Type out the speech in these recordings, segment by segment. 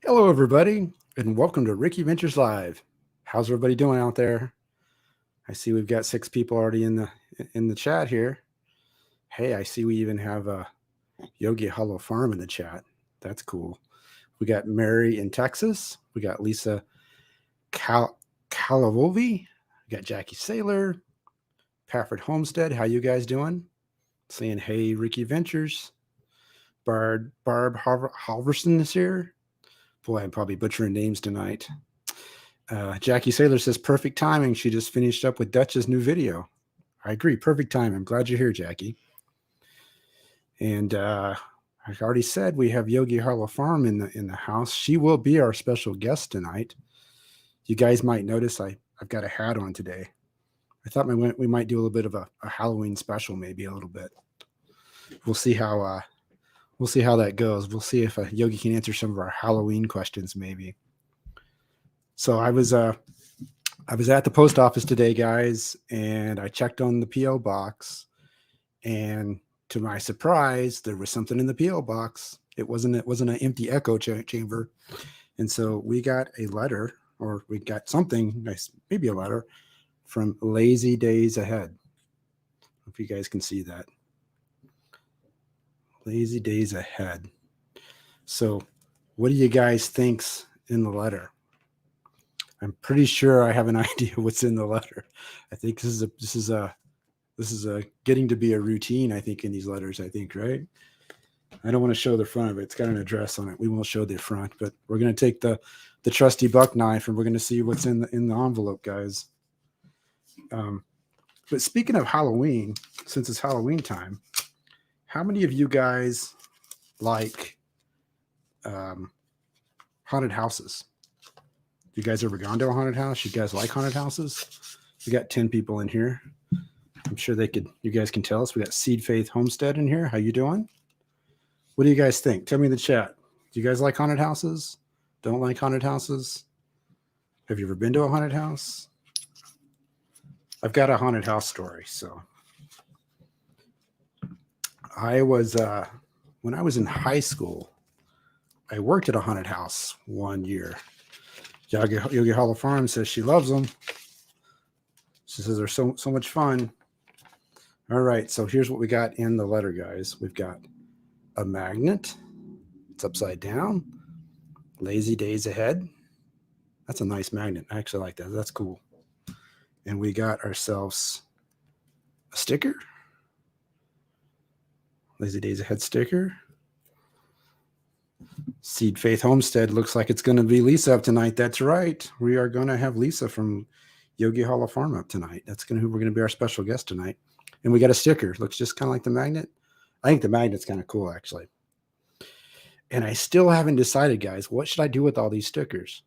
Hello, everybody, and welcome to Ricky Ventures Live. How's everybody doing out there? I see we've got 6 people already in the chat here. Hey, I see we even have YOGI in the chat. That's cool. We got Mary in Texas. We got Lisa Calavovi. We got Jackie Saylor, Pafford Homestead. How you guys doing? Saying hey, Ricky Ventures. Barb Halverson is here. Boy, I'm probably butchering names tonight. Jackie Saylor says, perfect timing. She just finished up with Dutch's new video. I agree. Perfect time. I'm glad you're here, Jackie. And I already said we have Yogi Harlow Farm in the house. She will be our special guest tonight. You guys might notice I've got a hat on today. I thought we might do a little bit of a Halloween special, maybe a little bit. We'll see how that goes. We'll see if Yogi can answer some of our Halloween questions, maybe. So I was at the post office today, guys, and I checked on the P.O. box, and to my surprise, there was something in the P.O. box. It wasn't an empty echo chamber, and so we got a letter, or we got something nice, maybe a letter from Lazy Days Ahead. If you guys can see that. Lazy Days Ahead. So what do you guys think's in the letter? I'm pretty sure I have an idea what's in the letter. I think this is getting to be a routine, I think, in these letters, I think, right? I don't want to show the front of it. It's got an address on it. We won't show the front, but we're going to take the trusty buck knife and we're going to see what's in the envelope, guys. But speaking of Halloween, since it's Halloween time, how many of you guys like haunted houses? You guys ever gone to a haunted house? You guys like haunted houses? We got 10 people in here. I'm sure you guys can tell us. We got Seed Faith Homestead in here. How you doing? What do you guys think? Tell me in the chat. Do you guys like haunted houses? Don't like haunted houses? Have you ever been to a haunted house? I've got a haunted house story. So I was, when I was in high school, I worked at a haunted house one year. Yogi Hollow Farm says she loves them. She says they're so much fun. All right, so here's what we got in the letter, guys. We've got a magnet. It's upside down. Lazy Days Ahead. That's a nice magnet. I actually like that. That's cool. And we got ourselves a sticker. Lazy Days Ahead sticker. Seed Faith Homestead looks like it's going to be Lisa up tonight. That's right. We are going to have Lisa from Yogi Hollow Farm up tonight. That's who we're going to be our special guest tonight. And we got a sticker. Looks just kind of like the magnet. I think the magnet's kind of cool, actually. And I still haven't decided, guys, what should I do with all these stickers?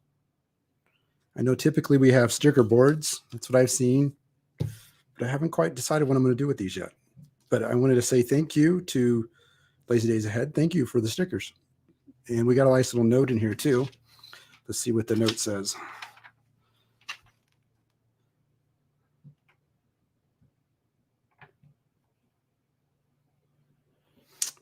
I know typically we have sticker boards. That's what I've seen. But I haven't quite decided what I'm going to do with these yet. But I wanted to say thank you to Lazy Days Ahead. Thank you for the stickers. And we got a nice little note in here, too. Let's see what the note says.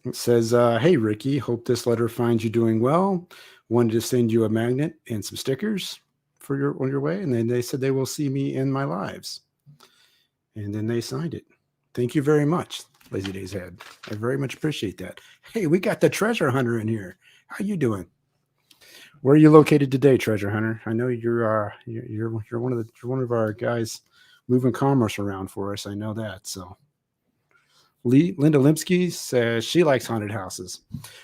It says, hey, Ricky, hope this letter finds you doing well. Wanted to send you a magnet and some stickers for on your way. And then they said they will see me in my lives. And then they signed it. Thank you very much, Lazy Days Ahead. I very much appreciate that. Hey, we got the treasure hunter in here. How you doing? Where are you located today, treasure hunter? I know you're one of our guys moving commerce around for us. I know that. So Linda Limsky says she likes haunted houses.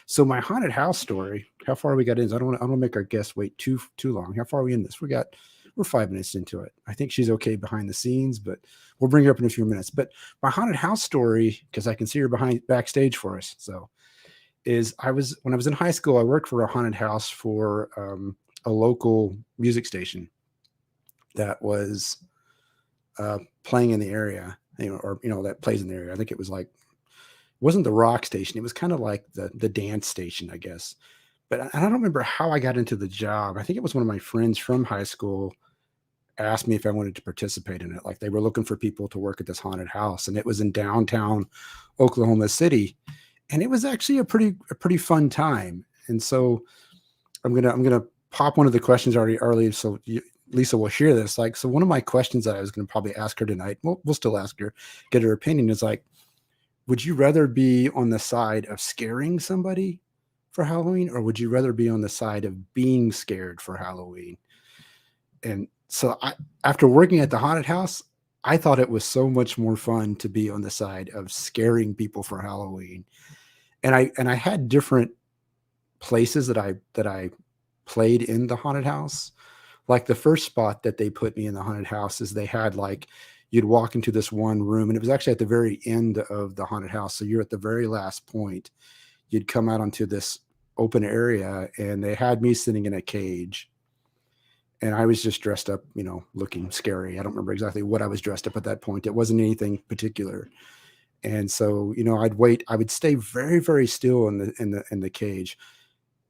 So my haunted house story, how far we got in? I don't want to make our guests wait too long. How far are we in this? We're 5 minutes into it. I think she's okay behind the scenes, but we'll bring her up in a few minutes. But my haunted house story, because I can see her backstage for us. So when I was in high school, I worked for a haunted house for a local music station that was playing in the area, that plays in the area. I think it was it wasn't the rock station. It was kind of like the dance station, I guess. But I don't remember how I got into the job. I think it was one of my friends from high school asked me if I wanted to participate in it. Like they were looking for people to work at this haunted house, and it was in downtown Oklahoma City. And it was actually a pretty fun time. And so I'm gonna pop one of the questions already, so Lisa will hear this. Like, so one of my questions that I was gonna probably ask her tonight, we'll still ask her, get her opinion, is like, would you rather be on the side of scaring somebody for Halloween, or would you rather be on the side of being scared for Halloween? And so after working at the haunted house, I thought it was so much more fun to be on the side of scaring people for Halloween. And I had different places that I played in the haunted house. Like the first spot that they put me in the haunted house is they had like you'd walk into this one room, and it was actually at the very end of the haunted house. So you're at the very last point. You'd come out onto this open area, and they had me sitting in a cage, and I was just dressed up, looking scary. I don't remember exactly what I was dressed up at that point. It wasn't anything particular. And so, I'd wait. I would stay very, very still in the cage,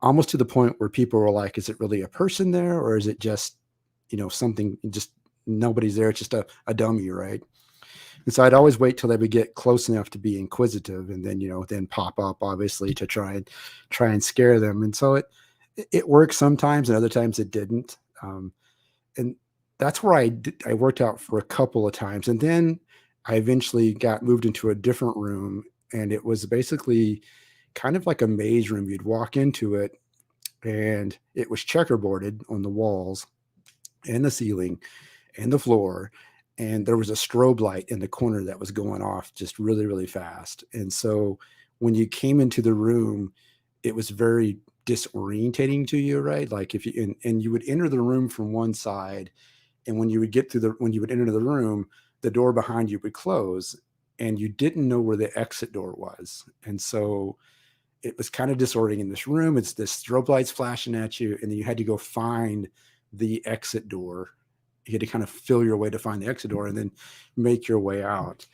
almost to the point where people were like, "Is it really a person there, or is it just, something? Just nobody's there. It's just a dummy, right?" And so I'd always wait till they would get close enough to be inquisitive, and then then pop up, obviously, to try and scare them. And so it worked sometimes, and other times it didn't. And that's where I worked out for a couple of times, and then I eventually got moved into a different room, and it was basically kind of like a maze room. You'd walk into it, and it was checkerboarded on the walls and the ceiling and the floor, and there was a strobe light in the corner that was going off just really, really fast. And so when you came into the room, it was very disorientating to you, right? Like if you and you would enter the room from one side, and when you would enter the room, the door behind you would close, and you didn't know where the exit door was. And so it was kind of disorienting in this room. It's this strobe lights flashing at you, and then you had to go find the exit door. You had to kind of feel your way to find the exit door and then make your way out.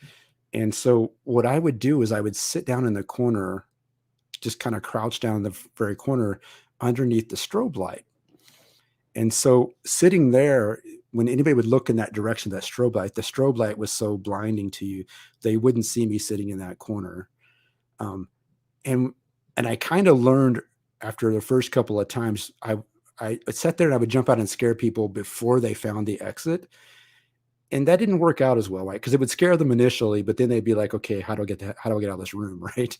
And so what I would do is I would sit down in the corner, just kind of crouch down in the very corner underneath the strobe light. And so sitting there, when anybody would look in that direction, that strobe light, the strobe light was so blinding to you, they wouldn't see me sitting in that corner. Um, and and I kind of learned after the first couple of times, I sat there and I would jump out and scare people before they found the exit, and that didn't work out as well, right? Because it would scare them initially, but then they'd be like, "Okay, how do I get out of this room?" Right?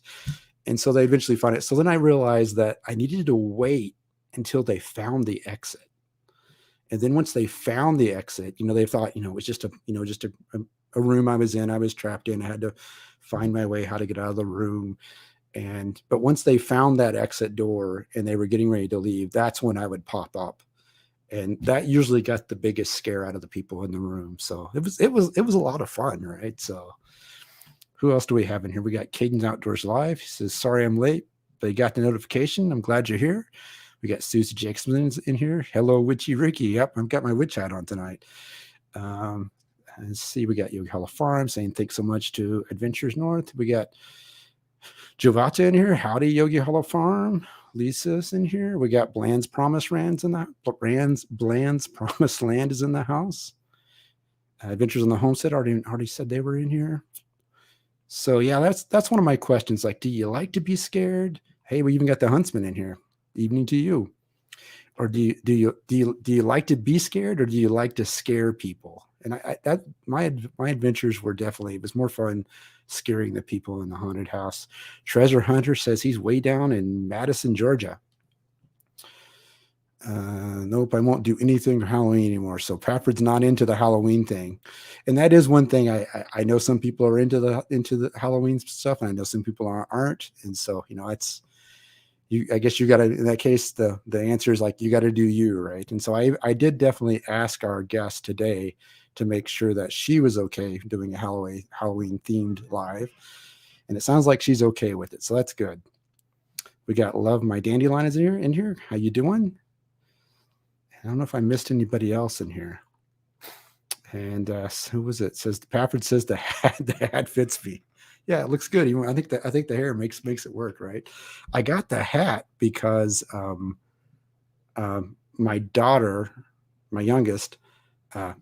And so they eventually find it. So then I realized that I needed to wait until they found the exit. And then once they found the exit, they thought, it was just a room I was in. I was trapped in. I had to find my way how to get out of the room. But once they found that exit door and they were getting ready to leave, that's when I would pop up. And that usually got the biggest scare out of the people in the room. So it was a lot of fun, right? So who else do we have in here? We got Caden's Outdoors Live. He says, "Sorry I'm late, but you got the notification. I'm glad you're here." We got Susie Jackson's in here. "Hello, Witchy Ricky." Yep, I've got my witch hat on tonight. Let's see, we got Yogi Farm saying thanks so much to Adventures North. We got Jovata in here. "Howdy, Yogi Farm." Lisa's in here. We got Bland's Promised Lands in the Bland's Promised Land is in the house. Adventures on the Homestead already said they were in here. So yeah, that's one of my questions. Like, do you like to be scared? Hey, we even got the Huntsman in here. Evening to you. Or do you like to be scared, or do you like to scare people? And my adventures were definitely, it was more fun scaring the people in the haunted house. Treasure Hunter says he's way down in Madison, Georgia. Nope, I won't do anything for Halloween anymore. So Pafford's not into the Halloween thing, and that is one thing I know some people are into the Halloween stuff, and I know some people aren't. And so it's I guess you got to, in that case, the answer is like, you got to do you, right? And so I did definitely ask our guest today to make sure that she was okay doing a Halloween themed live, and it sounds like she's okay with it, so that's good. We got Love My Dandelion is in here. How you doing? I don't know if I missed anybody else in here. And who was it? Says Pafford says the hat fits me. Yeah, it looks good. I think the hair makes it work, right? I got the hat because my daughter, my youngest,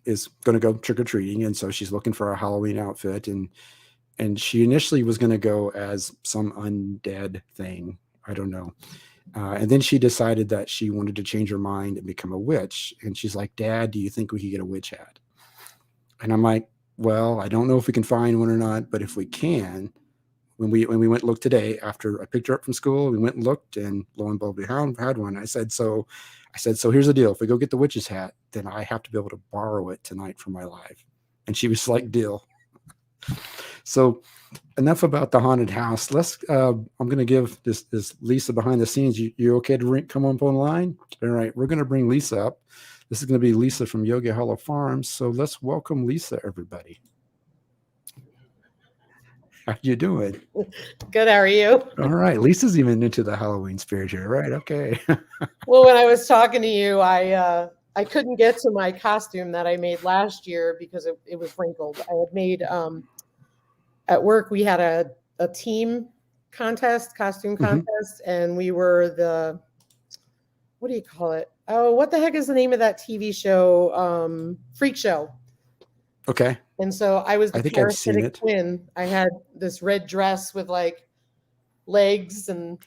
is going to go trick or treating, and so she's looking for a Halloween outfit, and she initially was going to go as some undead thing. I don't know. And then she decided that she wanted to change her mind and become a witch. And she's like, Dad, do you think we could get a witch hat? And I'm like, well, I don't know if we can find one or not, but if we can, when we went and looked today after I picked her up from school, we went and looked, and lo and behold, we had one. I said, so here's the deal. If we go get the witch's hat, then I have to be able to borrow it tonight for my live. And she was like, deal. So enough about the haunted house. I'm going to give this Lisa behind the scenes. You okay to come up on the line? All right. We're going to bring Lisa up. This is going to be Lisa from Yogi Hollow Farm. So let's welcome Lisa, everybody. How you doing? Good. How are you? All right. Lisa's even into the Halloween spirit here. Right. Okay. Well, when I was talking to you, I couldn't get to my costume that I made last year because it was wrinkled. I had made at work, we had a team costume contest, and we were the, what do you call it? Oh, what the heck is the name of that TV show? Freak Show. Okay. And so I was the parasitic twin. I had this red dress with like legs and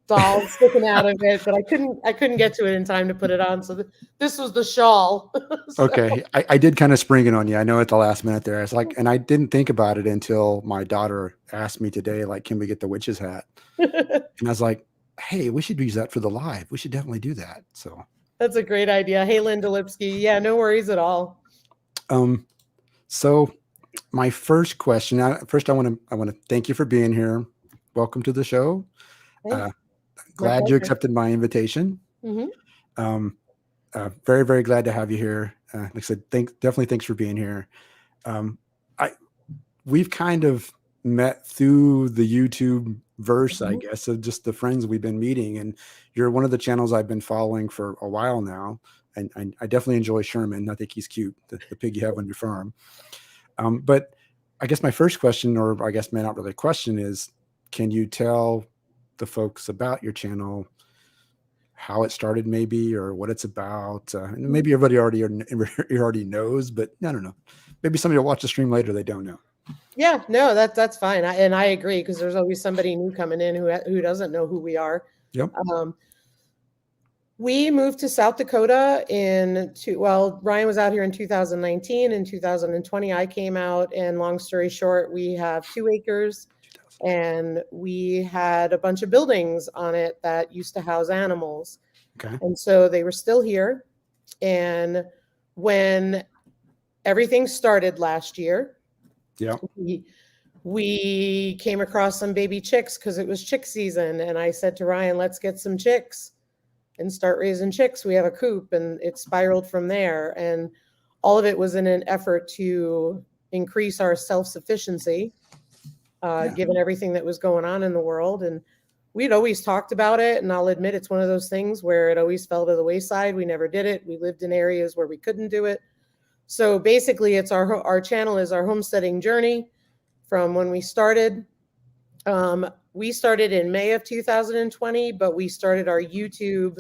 dolls sticking out of it, but I couldn't get to it in time to put it on. So this was the shawl. So. Okay. I did kind of spring it on you. I know at the last minute there. I was like, and I didn't think about it until my daughter asked me today, like, can we get the witch's hat? And I was like, hey, we should use that for the live. We should definitely do that. So that's a great idea. Hey, Linda Lipsky. Yeah, no worries at all. So my first question, first I want to thank you for being here. Welcome to the show. Glad you accepted my invitation. Mm-hmm. Very, very glad to have you here. Like I said, definitely thanks for being here. We've kind of met through the YouTube verse, I guess, of just the friends we've been meeting. And you're one of the channels I've been following for a while now. And I definitely enjoy Sherman. I think he's cute, the pig you have on your farm. But I guess my first question, or I guess not really a question, is can you tell the folks about your channel, how it started maybe, or what it's about? Maybe everybody already knows, but I don't know. Maybe somebody will watch the stream later, they don't know. Yeah, no, that's fine. I agree, because there's always somebody new coming in who doesn't know who we are. Yep. We moved to South Dakota Ryan was out here in 2019. In 2020, I came out, and long story short, we have 2 acres and we had a bunch of buildings on it that used to house animals. Okay. And so they were still here. And when everything started last year, we came across some baby chicks because it was chick season. And I said to Ryan, let's get some chicks and start raising chicks. We have a coop, and it spiraled from there. And all of it was in an effort to increase our self-sufficiency, given everything that was going on in the world. And we'd always talked about it. And I'll admit, it's one of those things where it always fell to the wayside. We never did it. We lived in areas where we couldn't do it. So basically, it's our channel is our homesteading journey from when we started. We started in May of 2020, but we started our YouTube.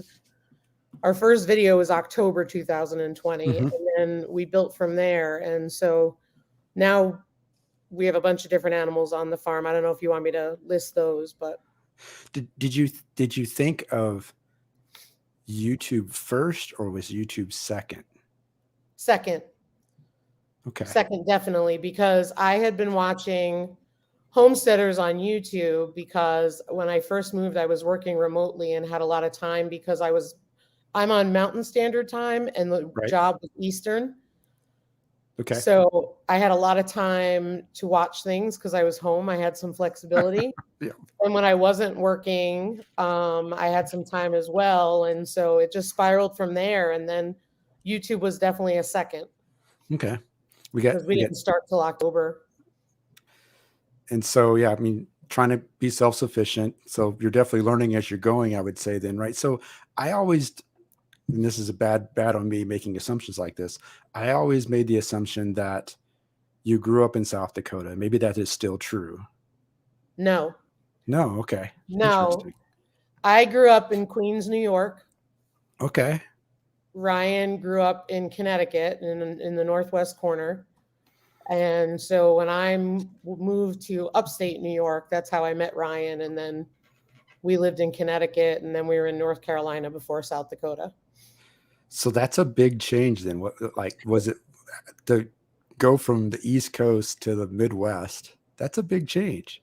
Our first video was October 2020, and then we built from there. And so now we have a bunch of different animals on the farm. I don't know if you want me to list those, but did you think of YouTube first, or was YouTube second? Second. Okay. Second, definitely, because I had been watching homesteaders on YouTube, because when I first moved, I was working remotely and had a lot of time because I'm on Mountain Standard Time and the job was Eastern. Okay. So I had a lot of time to watch things because I was home. I had some flexibility. And when I wasn't working, I had some time as well. And so it just spiraled from there. And then YouTube was definitely a second. Okay. We didn't start till October. And so, yeah, I mean, trying to be self-sufficient. So you're definitely learning as you're going, I would say then, right? So I always, and this is a bad on me making assumptions like this, I always made the assumption that you grew up in South Dakota. Maybe that is still true. No. Okay. No. I grew up in Queens, New York. Okay. Ryan grew up in Connecticut in the northwest corner. And so when I moved to upstate New York, that's how I met Ryan. And then we lived in Connecticut, and then we were in North Carolina before South Dakota. So that's a big change then. What, like, was it to go from the East Coast to the Midwest? That's a big change.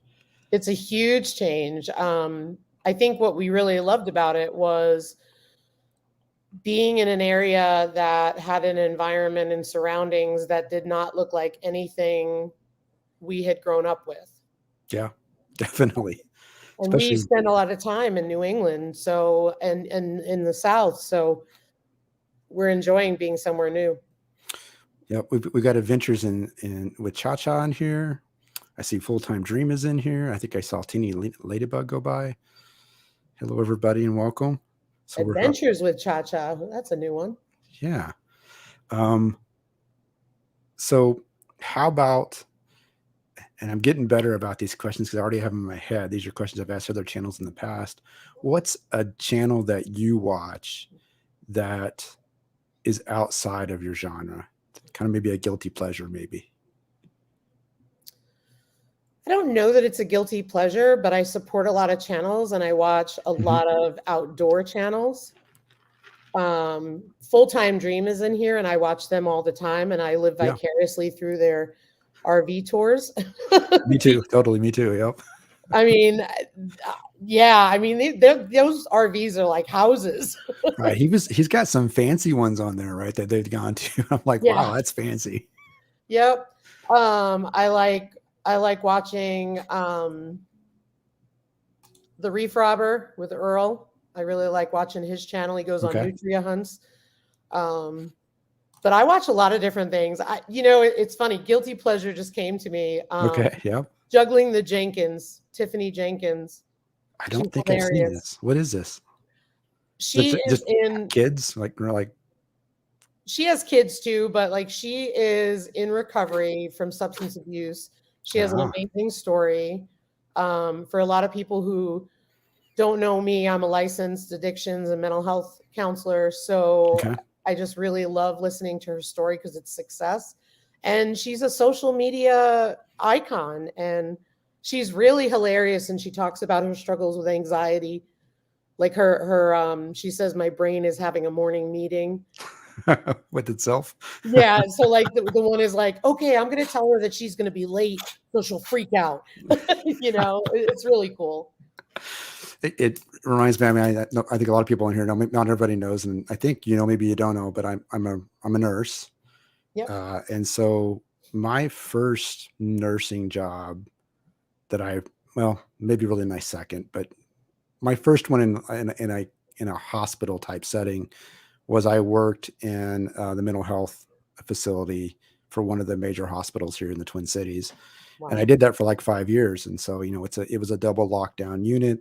It's a huge change. I think what we really loved about it was being in an area that had an environment and surroundings that did not look like anything we had grown up with. Yeah, definitely. And we Especially, spent a lot of time in New England, so and in the South, so we're enjoying being somewhere new. yeah, we got adventures in with Cha Cha in here. I see Full Time Dream is in here. I think I saw Teeny Ladybug go by. Hello, everybody, and welcome. So Adventures with Cha Cha, that's a new one. yeah. So how about, and I'm getting better about these questions because I already have them in my head. These are questions I've asked other channels in the past. What's a channel that you watch that is outside of your genre? Kind of maybe a guilty pleasure, maybe. I don't know that it's a guilty pleasure, but I support a lot of channels and I watch a lot of outdoor channels. Full Time Dream is in here and I watch them all the time and I live vicariously through their RV tours. Me too. Totally. Me too. Yep. I mean, yeah, I mean, those RVs are like houses. Right. He's got some fancy ones on there, right? That they've gone to. I'm like, wow, that's fancy. Yep. I like watching The Reef Robber with Earl. I really like watching his channel. He goes on nutria hunts. But I watch a lot of different things. It's funny. Guilty pleasure just came to me. Yep. Juggling the Jenkins, Tiffany Jenkins. I don't think I've seen this. What is this? She is in kids, like she has kids too, but like she is in recovery from substance abuse. She has an amazing story. For a lot of people who don't know me, I'm a licensed addictions and mental health counselor. So I just really love listening to her story because it's success. And she's a social media icon and she's really hilarious. And she talks about her struggles with anxiety. Like she says, my brain is having a morning meeting with itself. Yeah. So like the one is like, okay, I'm going to tell her that she's going to be late. So she'll freak out. It's really cool. It reminds me. I mean, I think a lot of people in here know. Not everybody knows, and I think maybe you don't know. But I'm a nurse. Yeah. And so my first nursing job that maybe really my second, but my first one in a hospital type setting was I worked in the mental health facility for one of the major hospitals here in the Twin Cities. Wow. And I did that for like 5 years. And so, it was a double lockdown unit.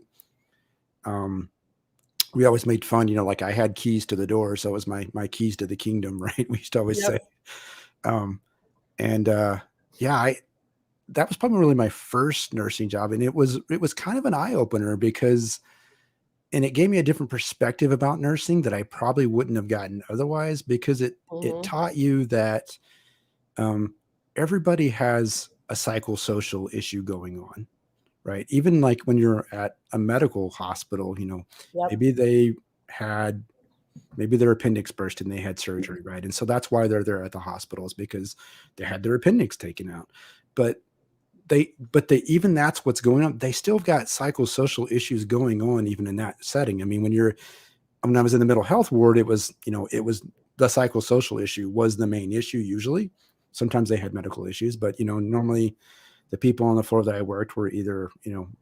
We always made fun, like I had keys to the door. So it was my keys to the kingdom, right? We used to always say, that was probably really my first nursing job. And it was kind of an eye opener and it gave me a different perspective about nursing that I probably wouldn't have gotten otherwise, because it taught you that everybody has a psychosocial issue going on, right? Even like when you're at a medical hospital, maybe their appendix burst and they had surgery, right? And so that's why they're there at the hospital, is because they had their appendix taken out. But even that's what's going on. They still got psychosocial issues going on, even in that setting. I mean, when I was in the mental health ward, it was the psychosocial issue was the main issue. Usually, sometimes they had medical issues, but normally the people on the floor that I worked were either,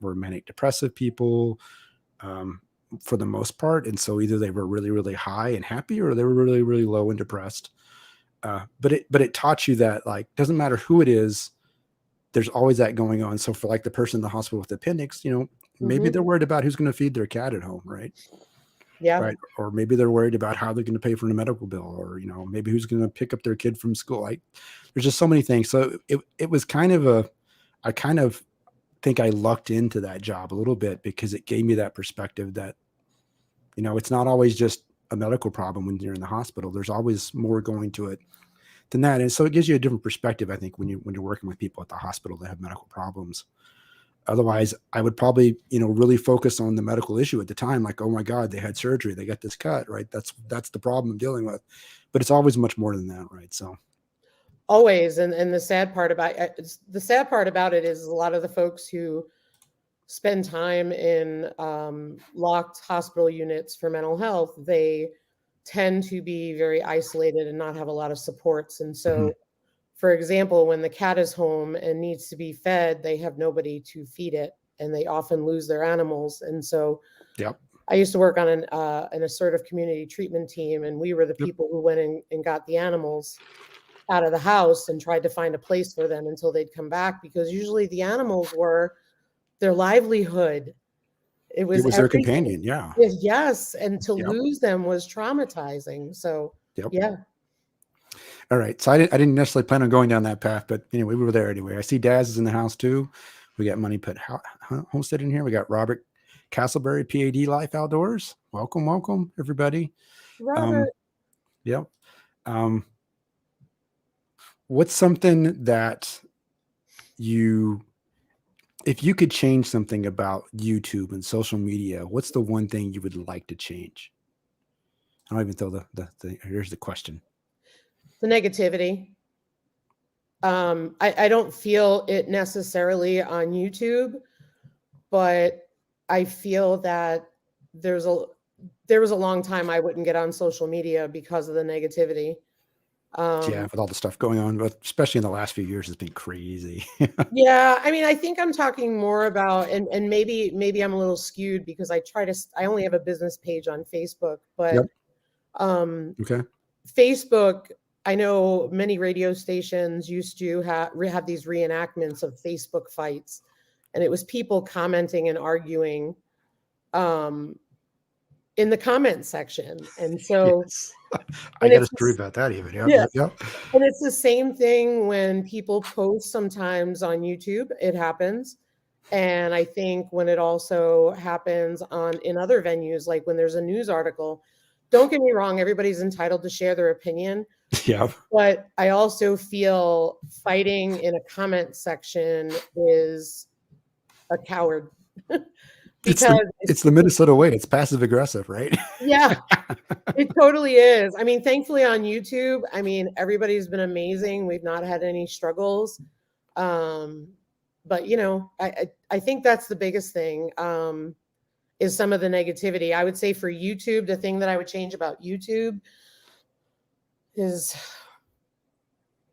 were manic depressive people, for the most part. And so either they were really, really high and happy, or they were really, really low and depressed. But it taught you that, like, doesn't matter who it is, there's always that going on. So for like the person in the hospital with the appendix, maybe they're worried about who's going to feed their cat at home, right? Yeah. Right. Or maybe they're worried about how they're going to pay for the medical bill, or, maybe who's going to pick up their kid from school. Like, there's just so many things. So it was I kind of think I lucked into that job a little bit, because it gave me that perspective that, it's not always just a medical problem when you're in the hospital. There's always more going to it than that. And so it gives you a different perspective, I think, when you're working with people at the hospital that have medical problems. Otherwise, I would probably, really focus on the medical issue at the time, like, oh my God, they had surgery, they got this cut, right? That's the problem I'm dealing with. But it's always much more than that, right? So Always. And the sad part about it is a lot of the folks who spend time in locked hospital units for mental health, they tend to be very isolated and not have a lot of supports. And mhm. so, for example, when the cat is home and needs to be fed, they have nobody to feed it, and they often lose their animals. And so, Yep. I used to work on an assertive community treatment team, and we were the Yep. people who went in and got the animals out of the house and tried to find a place for them until they'd come back, because usually the animals were their livelihood. It It was was their everything. companion. Yeah. Yes, and to Yep. lose them was traumatizing. So, Yep. yeah. All right. So I didn't necessarily plan on going down that path, but anyway, we were there anyway. I see Daz is in the house too. We got Money Put Homestead in here. We got Robert Castleberry, PAD Life Outdoors. Welcome, welcome, everybody. Um, Robert, yep. Um, what's something that if you could change something about YouTube and social media, what's the one thing you would like to change? I don't even throw here's the question. the negativity. I don't feel it necessarily on YouTube, but I feel that there's a there was a long time I wouldn't get on social media because of the negativity. Yeah, Um, with all the stuff going on, but especially in the last few years, it's been crazy. yeah, I mean, I think I'm talking more about, and maybe I'm a little skewed because I only have a business page on Facebook, but Yep. um, Okay. Facebook, I know many radio stations used to have these reenactments of Facebook fights, and it was people commenting and arguing um, in the comment section. And so, Yes. I and got a it's story about that even. Yep. yeah, Yep. Yep. and it's the same thing when people post sometimes on YouTube. It happens. And I think when it also happens in other venues, like when there's a news article, don't get me wrong, everybody's entitled to share their opinion. Yep. But I also feel fighting in a comment section is a coward It's because the Minnesota way. It's passive aggressive, right? yeah, it totally is. I mean, thankfully on YouTube, I mean, everybody's been amazing. We've not had any struggles. Um, but I think that's the biggest thing, is some of the negativity. I would say for YouTube, the thing that I would change about YouTube is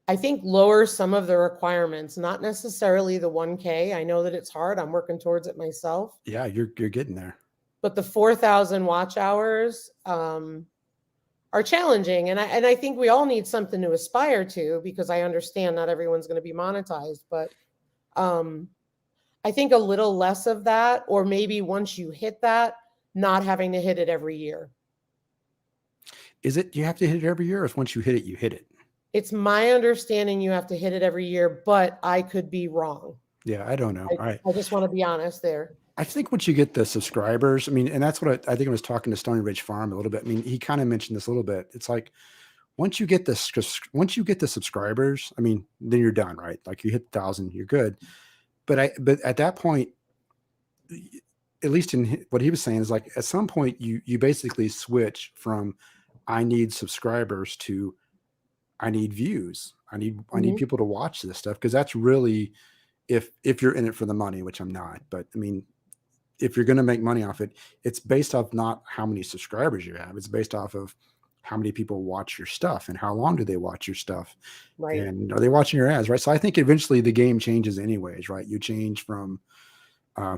I think lower some of the requirements, not necessarily the 1K. I know that it's hard. I'm working towards it myself, Yeah, you're getting there. but the 4,000 watch hours are challenging. And I think we all need something to aspire to, because I understand not everyone's going to be monetized, but I think a little less of that, or maybe once you hit that, not having to hit it every year. Is it you have to hit it every year, or if once you hit it, you hit it? It's my understanding you have to hit it every year, but I could be wrong. Yeah, I don't know. I, All right. I just want to be honest there. I think once you get the subscribers, I mean, and that's what I think I was talking to Stony Ridge Farm a little bit. I mean, he kind of mentioned this a little bit. It's like once you get the subscribers, I mean, then you're done, right? Like you hit 1,000, you're good. But at that point, at least in what he was saying is like at some point you basically switch from I need subscribers to I need views. I need Mhm. people to watch this stuff, because that's really if you're in it for the money, which I'm not. But I mean, if you're going to make money off it, it's based off not how many subscribers you have. It's based off of how many people watch your stuff and how long do they watch your stuff, Right. and are they watching your ads, right? So I think eventually the game changes anyways, right? You change from uh,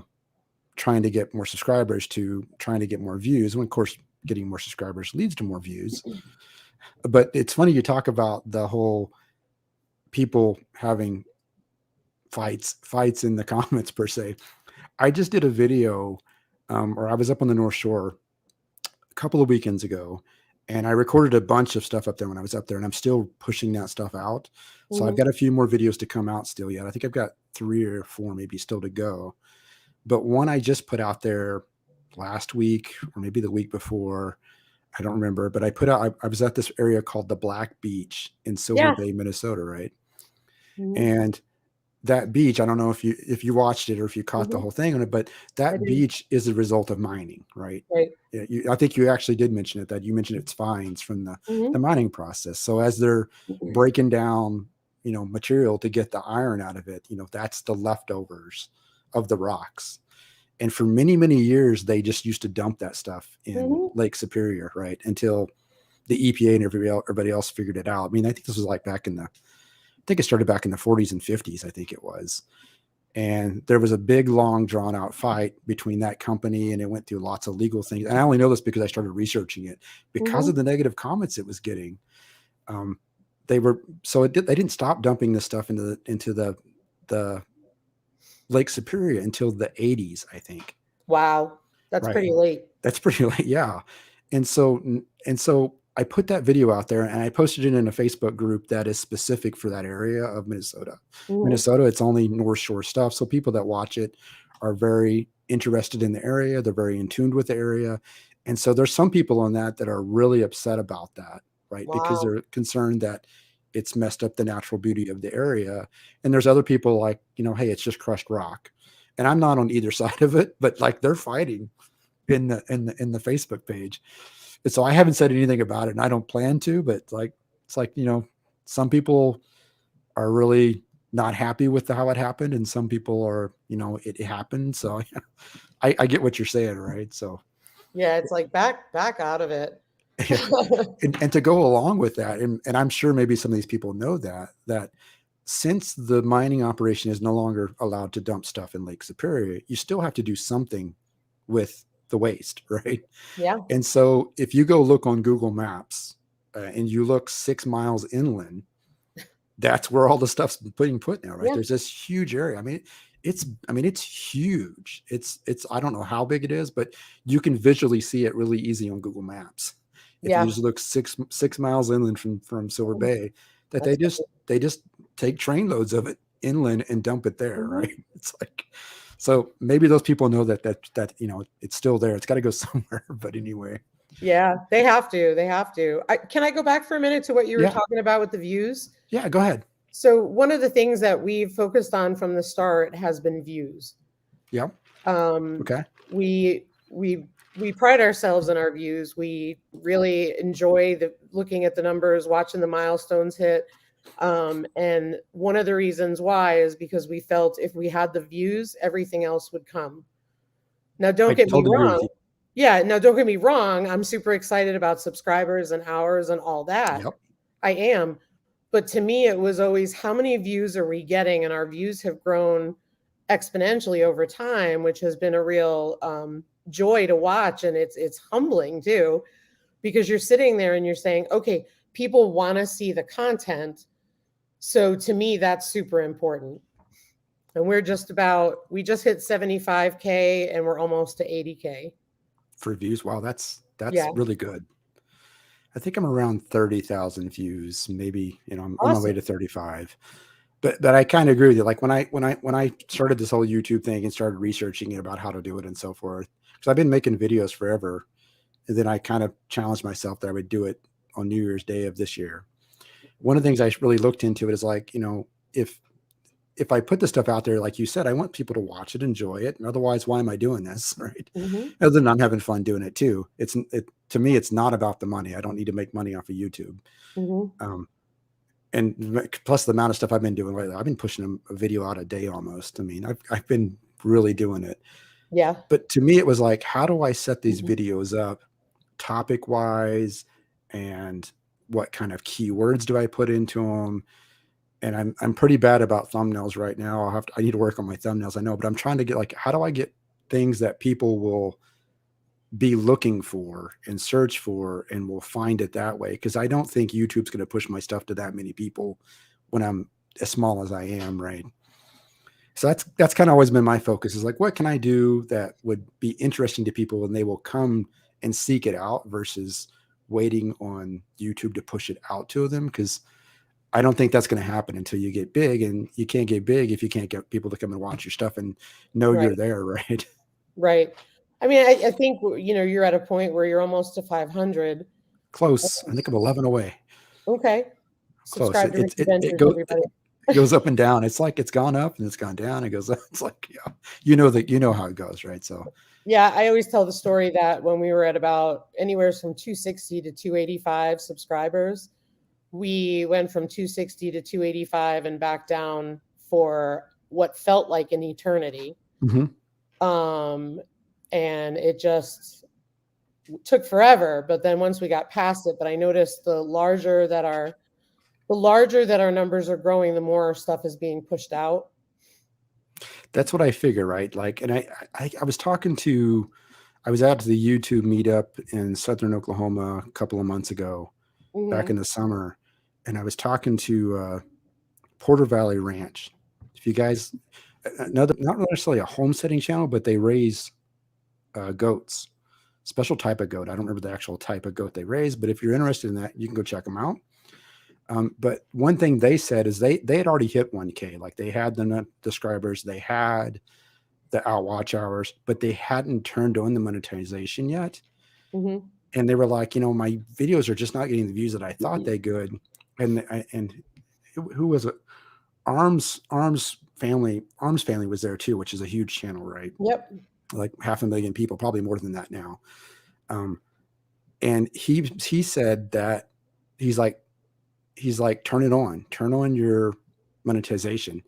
trying to get more subscribers to trying to get more views. And of course, getting more subscribers leads to more views. But it's funny you talk about the whole people having fights in the comments per se. I just did a video, or I was up on the North Shore a couple of weekends ago, and I recorded a bunch of stuff up there when I was up there, and I'm still pushing that stuff out. So I've Mhm. got a few more videos to come out still yet. I think I've got 3 or 4 maybe still to go. But one I just put out there last week or maybe the week before, I don't remember, but I was at this area called the Black Beach in Silver Yeah. Bay, Minnesota, right? Mhm. And that beach, I don't know if you watched it or if you caught the Mhm. whole thing on it, but I that did. beach is a result of mining, right? Right. Yeah, I think you actually did mention it, that you mentioned it's fines from the Mhm. mining process. So as they're breaking down, material to get the iron out of it, that's the leftovers of the rocks. And for many, many years, they just used to dump that stuff in Mhm. Lake Superior, right? Until the EPA and everybody else figured it out. I mean, I think this was like I think it started back in the 40s and 50s, I think it was. And there was a big, long, drawn out fight between that company, and it went through lots of legal things. And I only know this because I started researching it because Mhm. of the negative comments it was getting. Um, they were so it did, they didn't stop dumping this stuff into the Lake Superior until the 80s, I think. Wow. That's Right. pretty late. That's pretty late, yeah. And so I put that video out there and I posted it in a Facebook group that is specific for that area of Minnesota. Mhm. Minnesota, it's only North Shore stuff. So people that watch it are very interested in the area. They're very in tune with the area. And so there's some people on that are really upset about that, right? Because Wow. they're concerned that it's messed up the natural beauty of the area. And there's other people like, hey, it's just crushed rock. And I'm not on either side of it, but like they're fighting in the Facebook page. And so I haven't said anything about it and I don't plan to, but like it's like, some people are really not happy with how it happened and some people are, it happened. So I get what you're saying, right? So Yeah, it's like back out of it. yeah. And to go along with that, and I'm sure maybe some of these people know that since the mining operation is no longer allowed to dump stuff in Lake Superior, you still have to do something with the waste, right? Yeah. And so if you go look on Google Maps and you look 6 miles inland, that's where all the stuff's being put now, right? Yeah. There's this huge area. I mean, it's huge. It's I don't know how big it is, but you can visually see it really easy on Google Maps. If you Yeah. just look six miles inland from Silver Mm, Bay, that they that's just they just take train loads of it inland and dump it there, right? Mhm. It's like so maybe those people know that it's still there. It's got to go somewhere. But anyway, Yeah, they have to. They have to. Can I go back for a minute to what you were yeah, talking about with the views? yeah. Go ahead. So one of the things that we've focused on from the start has been views. Yeah. Um, Okay. we pride ourselves in our views. We really enjoy looking at the numbers, watching the milestones hit. And one of the reasons why is because we felt if we had the views, everything else would come. Now, I don't get me totally agree with wrong. you. Yeah, now don't get me wrong. I'm super excited about subscribers and hours and all that. Yep. I am. But to me, it was always how many views are we getting? And our views have grown exponentially over time, which has been a real joy to watch. And it's humbling too, because you're sitting there and you're saying, okay, people want to see the content. So to me, that's super important. And we just hit 75K and we're almost to 80K. For views. Wow, that's Yeah. really good. I think I'm around 30,000 views, maybe, I'm on my way Awesome. to 35. But I kind of agree with you. Like when I started this whole YouTube thing and started researching it about how to do it and so forth, because I've been making videos forever. And then I kind of challenged myself that I would do it on New Year's Day of this year. One of the things I really looked into it is like, if I put the stuff out there, like you said, I want people to watch it, enjoy it. And otherwise, why am I doing this? Right. Hmm. Other than I'm having fun doing it too. To me, it's not about the money. I don't need to make money off of YouTube. Hmm. Um, and plus the amount of stuff I've been doing lately, I've been pushing a video out a day almost. I mean, I've been really doing it. Yeah. But to me, it was like, how do I set these Mhm. videos up topic wise? And what kind of keywords do I put into them? And I'm pretty bad about thumbnails right now. I need to work on my thumbnails, I know, but I'm trying to get like, how do I get things that people will be looking for and search for and will find it that way? Because I don't think YouTube's going to push my stuff to that many people when I'm as small as I am, right? So that's kind of always been my focus is like, what can I do that would be interesting to people and they will come and seek it out versus waiting on YouTube to push it out to them? Because I don't think that's going to happen until you get big, and you can't get big if you can't get people to come and watch your stuff and know Right. you're there, right? Right. I mean, I think you're at a point where you're almost to 500. Close. I think I'm 11 away. Okay. Close. Subscribe It to it Ricky it, it Ventures, goes. everybody. It goes up and down. It's like it's gone up and it's gone down. It goes up. It's like, yeah, you know how it goes, right? So Yeah, I always tell the story that when we were at about anywhere from 260 to 285 subscribers, we went from 260 to 285 and back down for what felt like an eternity. mhm. And it just took forever. But then once we got past it, but I noticed the larger that our numbers are growing, the more stuff is being pushed out. That's what I figure, right? Like, and I was talking to, I was out to the YouTube meetup in Southern Oklahoma a couple of months ago, back Mm-hmm. in the summer, and I was talking to Porter Valley Ranch. If you guys, another, not necessarily a homesteading channel, but they raise goats, special type of goat. I don't remember the actual type of goat they raise, but if you're interested in that, you can go check them out. But one thing they said is they had already hit 1K. Like they had the subscribers, they had the watch hours, but they hadn't turned on the monetization yet. Mm-hmm. And they were like, my videos are just not getting the views that I thought they could. And who was it? Arms family was there too, which is a huge channel, right? Yep. Like 500,000 people, probably more than that now. And he said that he's like, turn on your monetization,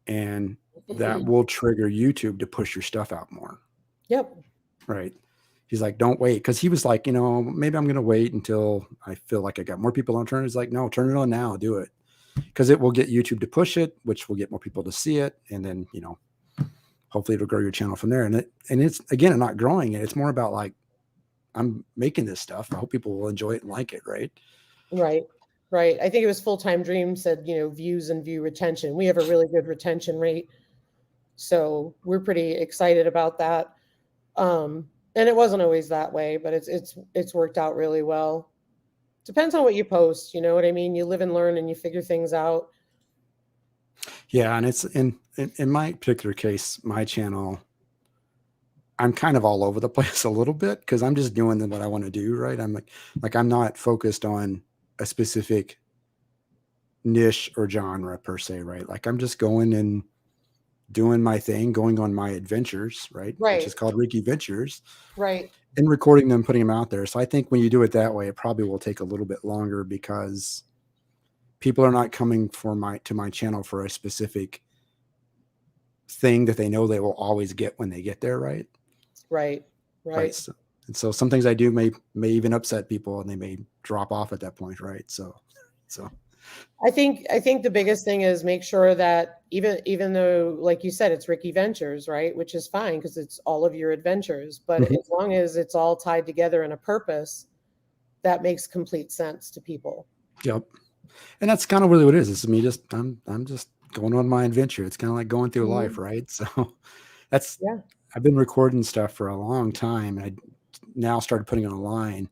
and that will trigger YouTube to push your stuff out more. Yep. Right. He's like, don't wait. Cause he was like, maybe I'm going to wait until I feel like I got more people on turn. He's like, no, turn it on now, do it. Cause it will get YouTube to push it, which will get more people to see it. And then, hopefully it'll grow your channel from there. And it's again, not growing it. It's more about like, I'm making this stuff. I hope people will enjoy it and like it. Right. Right. Right. I think it was Full-Time Dream said, views and view retention. We have a really good retention rate. So we're pretty excited about that. And it wasn't always that way, but it's worked out really well. Depends on what you post, you know what I mean? You live and learn and you figure things out. Yeah. And it's in my particular case, my channel, I'm kind of all over the place a little bit because I'm just doing what I want to do. Right. I'm like, I'm not focused on a specific niche or genre per se, right? Like I'm just going and doing my thing, going on my adventures, right? Which is Right. called Ricky Ventures, Right. and recording them, putting them out there. So I think when you do it that way, it probably will take a little bit longer because people are not coming to my channel for a specific thing that they know they will always get when they get there, right? Right. Right. Right. So, and so some things I do may even upset people and they may drop off at that point, right? So I think the biggest thing is make sure that even though, like you said, it's Ricky Ventures, right? Which is fine because it's all of your adventures. But Mhm. as long as it's all tied together in a purpose, that makes complete sense to people. Yep. And that's kind of really what it is. It's me just I'm just going on my adventure. It's kind of like going through life, Mhm. right? So that's Yeah. I've been recording stuff for a long time, and I now started putting it online.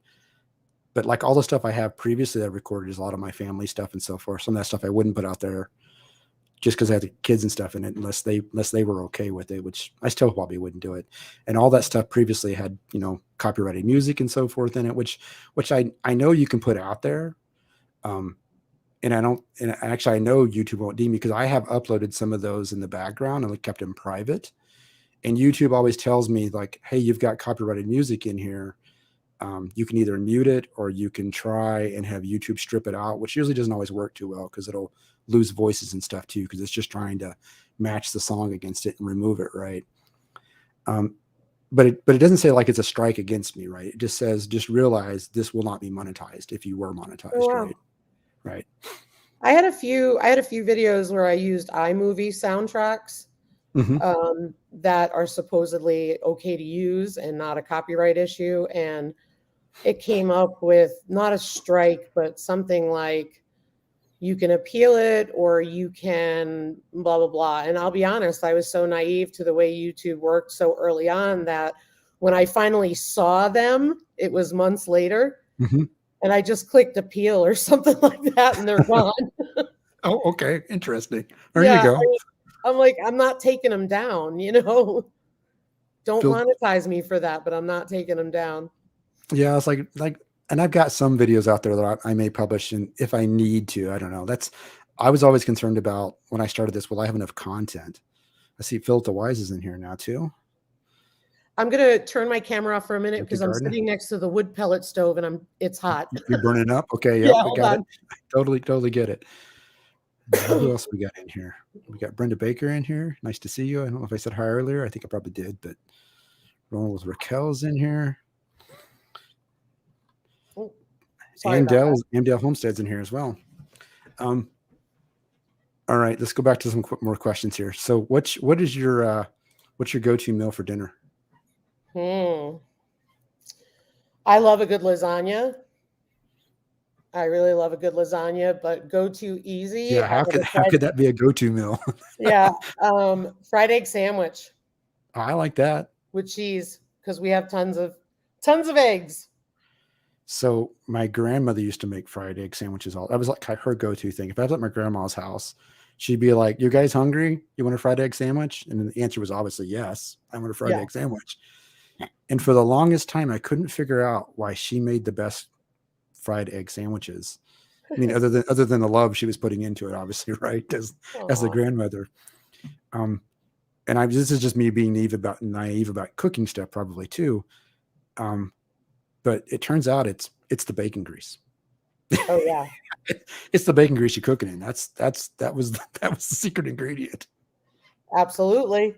But like all the stuff I have previously that I recorded is a lot of my family stuff and so forth. Some of that stuff I wouldn't put out there just because I had the kids and stuff in it, unless they were okay with it, which I still probably wouldn't do it. And all that stuff previously had, copyrighted music and so forth in it, which I know you can put out there. And actually I know YouTube won't deem me because I have uploaded some of those in the background and kept them private. And YouTube always tells me like, hey, you've got copyrighted music in here. You can either mute it or you can try and have YouTube strip it out, which usually doesn't always work too well because it'll lose voices and stuff too, because it's just trying to match the song against it and remove it, right? But it doesn't say like it's a strike against me, right? It just says just realize this will not be monetized if you were monetized, Oh, wow. right? Right. I had a few videos where I used iMovie soundtracks Mm-hmm. that are supposedly okay to use and not a copyright issue. And it came up with not a strike, but something like you can appeal it or you can blah, blah, blah. And I'll be honest, I was so naive to the way YouTube worked so early on that when I finally saw them, it was months later. Mm-hmm. And I just clicked appeal or something like that and they're gone. Oh, okay. Interesting. There you Yeah. go. I'm like, I'm not taking them down, Don't Feel monetize me for that, but I'm not taking them down. Yeah, it's like, and I've got some videos out there that I may publish, and if I need to, I don't know. I was always concerned about when I started this, will I have enough content? I see Philip the Wise is in here now too. I'm going to turn my camera off for a minute Like the because I'm gardener. sitting next to the wood pellet stove and it's hot. You're burning up. Okay. Yeah, Yep. I hold got on. it. Totally get it. Who else we got in here? We got Brenda Baker in here. Nice to see you. I don't know if I said hi earlier. I think I probably did, but rolling with Raquel's in here. Sorry about that. Amdale Homestead's in here as well. All right, let's go back to some more questions here. So what's your go-to meal for dinner? I love a good lasagna. I really love a good lasagna, but go-to easy. Yeah, how could that be a go-to meal? Yeah, fried egg sandwich. I like that with cheese because we have tons of eggs. So my grandmother used to make fried egg sandwiches. That was like her go-to thing. If I was at my grandma's house, she'd be like, "You guys hungry? You want a fried egg sandwich?" And the answer was obviously yes. I want a fried egg sandwich. And for the longest time, I couldn't figure out why she made the best fried egg sandwiches. I mean, other than the love she was putting into it, obviously, right? As the grandmother. And this is just me being naive about cooking stuff, probably too. But it turns out it's the bacon grease. Oh yeah, it's the bacon grease you're cooking in. That was the secret ingredient. Absolutely.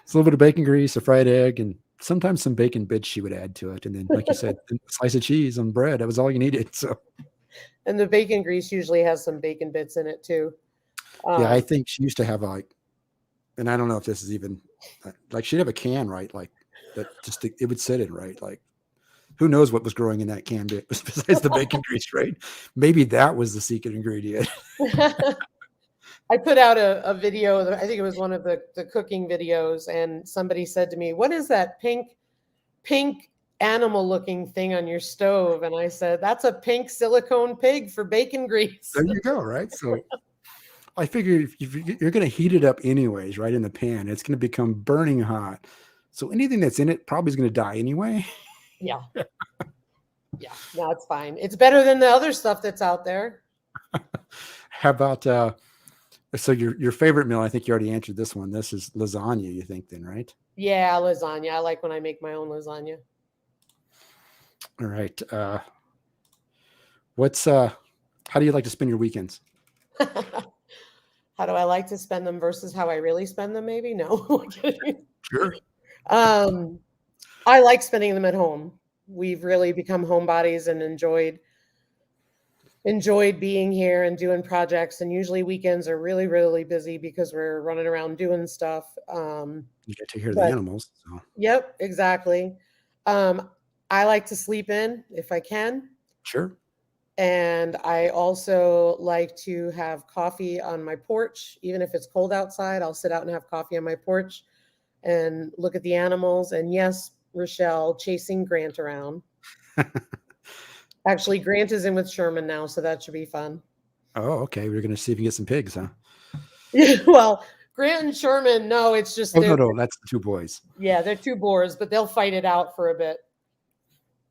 It's a little bit of bacon grease, a fried egg, and sometimes some bacon bits she would add to it. And then, like you said, a slice of cheese on bread. That was all you needed. So. And the bacon grease usually has some bacon bits in it too. Yeah, I think she used to have and I don't know if this is even she'd have a can, right? Like that it would sit in, right? Like who knows what was growing in that can besides the bacon grease, right? Maybe that was the secret ingredient. I put out a video, I think it was one of the cooking videos, and somebody said to me, "What is that pink animal looking thing on your stove?" And I said, "That's a pink silicone pig for bacon grease." There you go, right? So I figure if you're going to heat it up anyways, right, in the pan, it's going to become burning hot. So anything that's in it probably is going to die anyway. Yeah. Yeah, no, it's fine. It's better than the other stuff that's out there. How about so your favorite meal? I think you already answered this one. This is lasagna, you think then, right? Yeah, lasagna. I like when I make my own lasagna. All right. How do you like to spend your weekends? How do I like to spend them versus how I really spend them? Maybe no. Sure. I like spending them at home. We've really become homebodies and enjoyed being here and doing projects. And usually weekends are really, really busy because we're running around doing stuff. You get to hear the animals. So. Yep, exactly. I like to sleep in if I can. Sure. And I also like to have coffee on my porch. Even if it's cold outside, I'll sit out and have coffee on my porch and look at the animals. And yes, Rochelle, chasing Grant around. Actually, Grant is in with Sherman now, so that should be fun. Oh, okay. We're going to see if you get some pigs, huh? Yeah, well, Grant and Sherman, no, it's just... Oh, no, that's the two boys. Yeah, they're two boars, but they'll fight it out for a bit.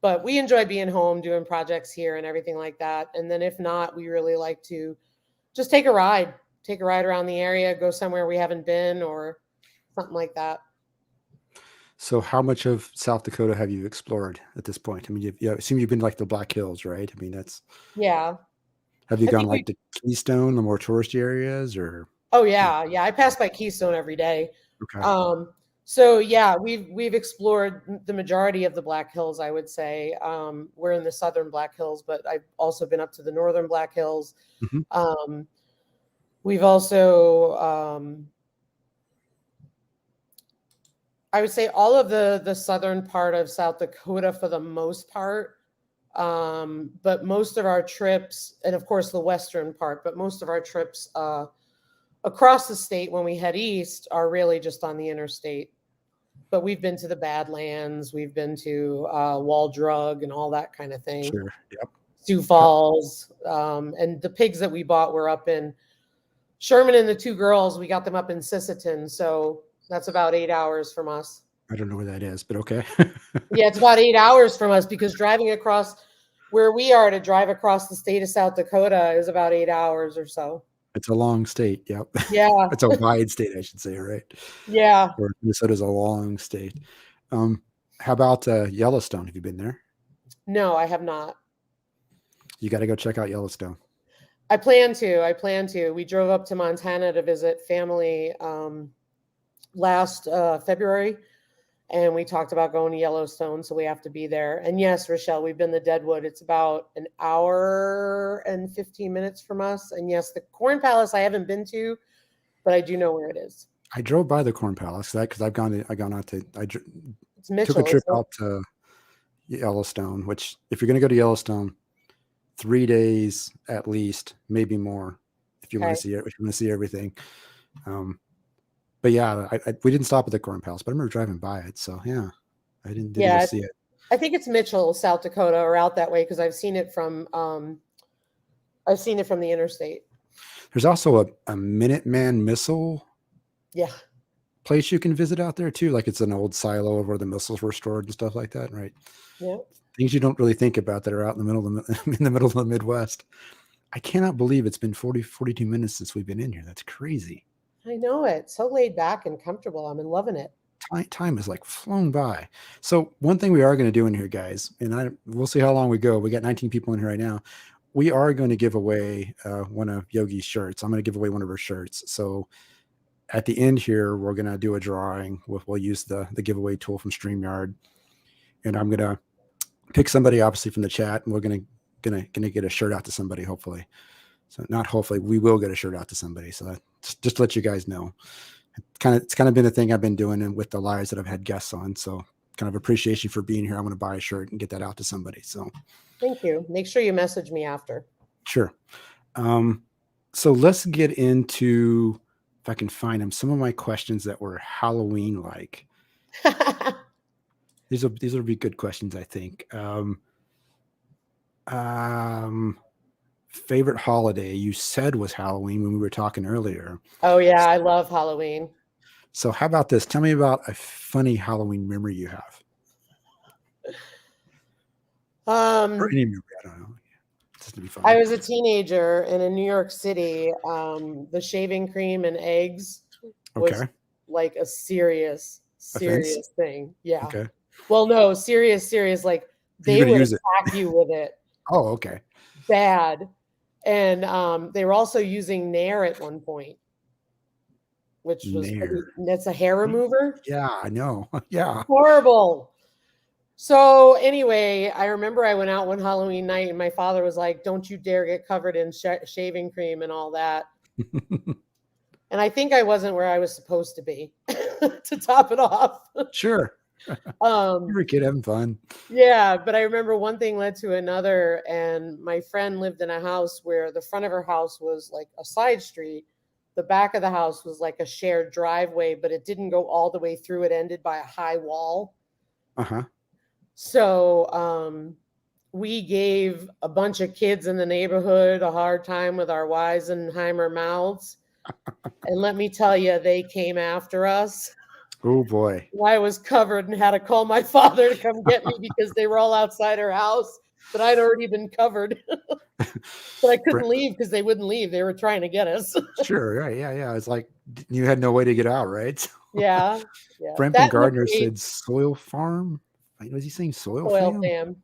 But we enjoy being home, doing projects here and everything like that. And then if not, we really like to just take a ride around the area, go somewhere we haven't been or something like that. So how much of South Dakota have you explored at this point? I mean, I assume you've been like the Black Hills, right? I mean, that's... Yeah. Have you gone like to Keystone, the more touristy areas, or... Oh, yeah. Yeah, I pass by Keystone every day. Okay. So yeah, we've explored the majority of the Black Hills, I would say. We're in the southern Black Hills, but I've also been up to the northern Black Hills. Mm-hmm. We've also, I would say all of the southern part of South Dakota for the most part. But most of our trips, and of course the western part, but most of our trips across the state when we head east are really just on the interstate. But we've been to the Badlands, we've been to Wall Drug and all that kind of thing. Sure. Yep. Sioux Falls. And the pigs that we bought were up in Sherman and the two girls. We got them up in Sisseton. So that's about 8 hours from us. I don't know where that is, but okay. Yeah, it's about 8 hours from us because driving across Where we are to drive across the state of South Dakota is about 8 hours or so. It's a long state. Yep. Yeah. It's a wide state, I should say, right? Yeah. Or Minnesota's a long state. How about Yellowstone? Have you been there? No, I have not. You got to go check out Yellowstone. I plan to. We drove up to Montana to visit family last February, and we talked about going to Yellowstone, so we have to be there. And yes, Rochelle, we've been to Deadwood. It's about an hour and 15 minutes from us. And yes, the Corn Palace I haven't been to, but I do know where it is. I drove by the Corn Palace because I It's Mitchell, took a trip isn't it? out to Yellowstone, which if you're going to go to Yellowstone, 3 days at least, maybe more, if you want to Okay. see it, if you want to see everything. But yeah, we didn't stop at the Corn Palace, but I remember driving by it. So yeah, I didn't go Yeah, see it. I think it's Mitchell, South Dakota, or out that way because I've seen it from the interstate. There's also a Minuteman missile Yeah. place you can visit out there too. Like it's an old silo where the missiles were stored and stuff like that, right? Yeah. Things you don't really think about that are out in the middle of the Midwest. I cannot believe it's been 42 minutes since we've been in here. That's crazy. I know it. So laid back and comfortable. I'm loving it. Time is like flown by. So one thing we are going to do in here, guys, and we'll see how long we go. We got 19 people in here right now. We are going to give away one of Yogi's shirts. I'm going to give away one of her shirts. So at the end here, we're going to do a drawing. We'll use the giveaway tool from StreamYard, and I'm going to pick somebody obviously from the chat, and we're going to get a shirt out to somebody. Hopefully, so not hopefully, we will get a shirt out to somebody. So just to let you guys know. It's kind of been a thing I've been doing and with the lives that I've had guests on. So kind of appreciation for being here. I'm going to buy a shirt and get that out to somebody. So thank you. Make sure you message me after. Sure. So let's get into, if I can find them, some of my questions that were Halloween like. These will be good questions, I think. Favorite holiday you said was Halloween when we were talking earlier. Oh yeah, I love Halloween. So how about this? Tell me about a funny Halloween memory you have. Or any memory, I don't know. Just to be funny. I was a teenager, and in New York City, the shaving cream and eggs was like a serious thing. Yeah. Okay. Well, no, serious. Like they would attack you with it. Oh, okay. Bad. And they were also using Nair at one point, which was that's a hair remover. Yeah, I know. Yeah. Horrible. So anyway, I remember I went out one Halloween night and my father was like, "Don't you dare get covered in shaving cream and all that." And I think I wasn't where I was supposed to be to top it off. Sure. You're a kid having fun. Yeah, but I remember one thing led to another, and my friend lived in a house where the front of her house was like a side street. The back of the house was like a shared driveway, but it didn't go all the way through. It ended by a high wall. Uh-huh. So we gave a bunch of kids in the neighborhood a hard time with our Weisenheimer mouths. And let me tell you, they came after us. Oh boy. I was covered and had to call my father to come get me because they were all outside her house, but I'd already been covered. But I couldn't leave because they wouldn't leave. They were trying to get us. Sure. Right. Yeah. It's like you had no way to get out, right? Yeah. Brampton Gardner said soil farm. Was he saying soil fam?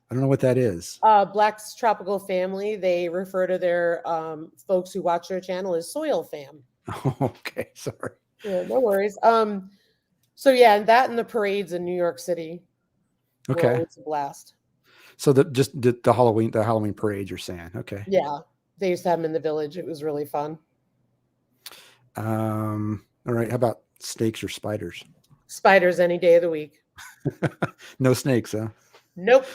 I don't know what that is. Black's Tropical Family. They refer to their folks who watch their channel as soil fam. Oh, okay. Sorry. Yeah, no worries. So yeah, and that and the parades in New York City. Okay. It's a blast. So the Halloween parade you're saying. Okay. Yeah. They used to have them in the village. It was really fun. All right. How about snakes or spiders? Spiders any day of the week. No snakes, huh? Nope.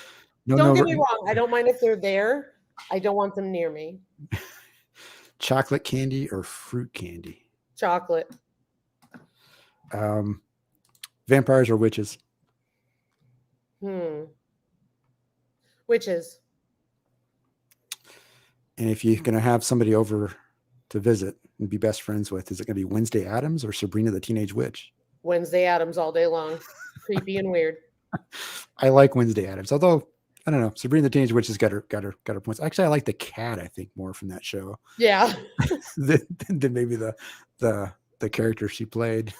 Don't get me wrong. I don't mind if they're there. I don't want them near me. Chocolate candy or fruit candy? Chocolate. Vampires or witches? Witches. And if you're going to have somebody over to visit and be best friends with, is it going to be Wednesday Addams or Sabrina the Teenage Witch? Wednesday Addams all day long. Creepy and weird. I like Wednesday Addams, although I don't know. Sabrina the Teenage Witch has got her points. Actually, I like the cat, I think, more from that show Yeah. than maybe the character she played.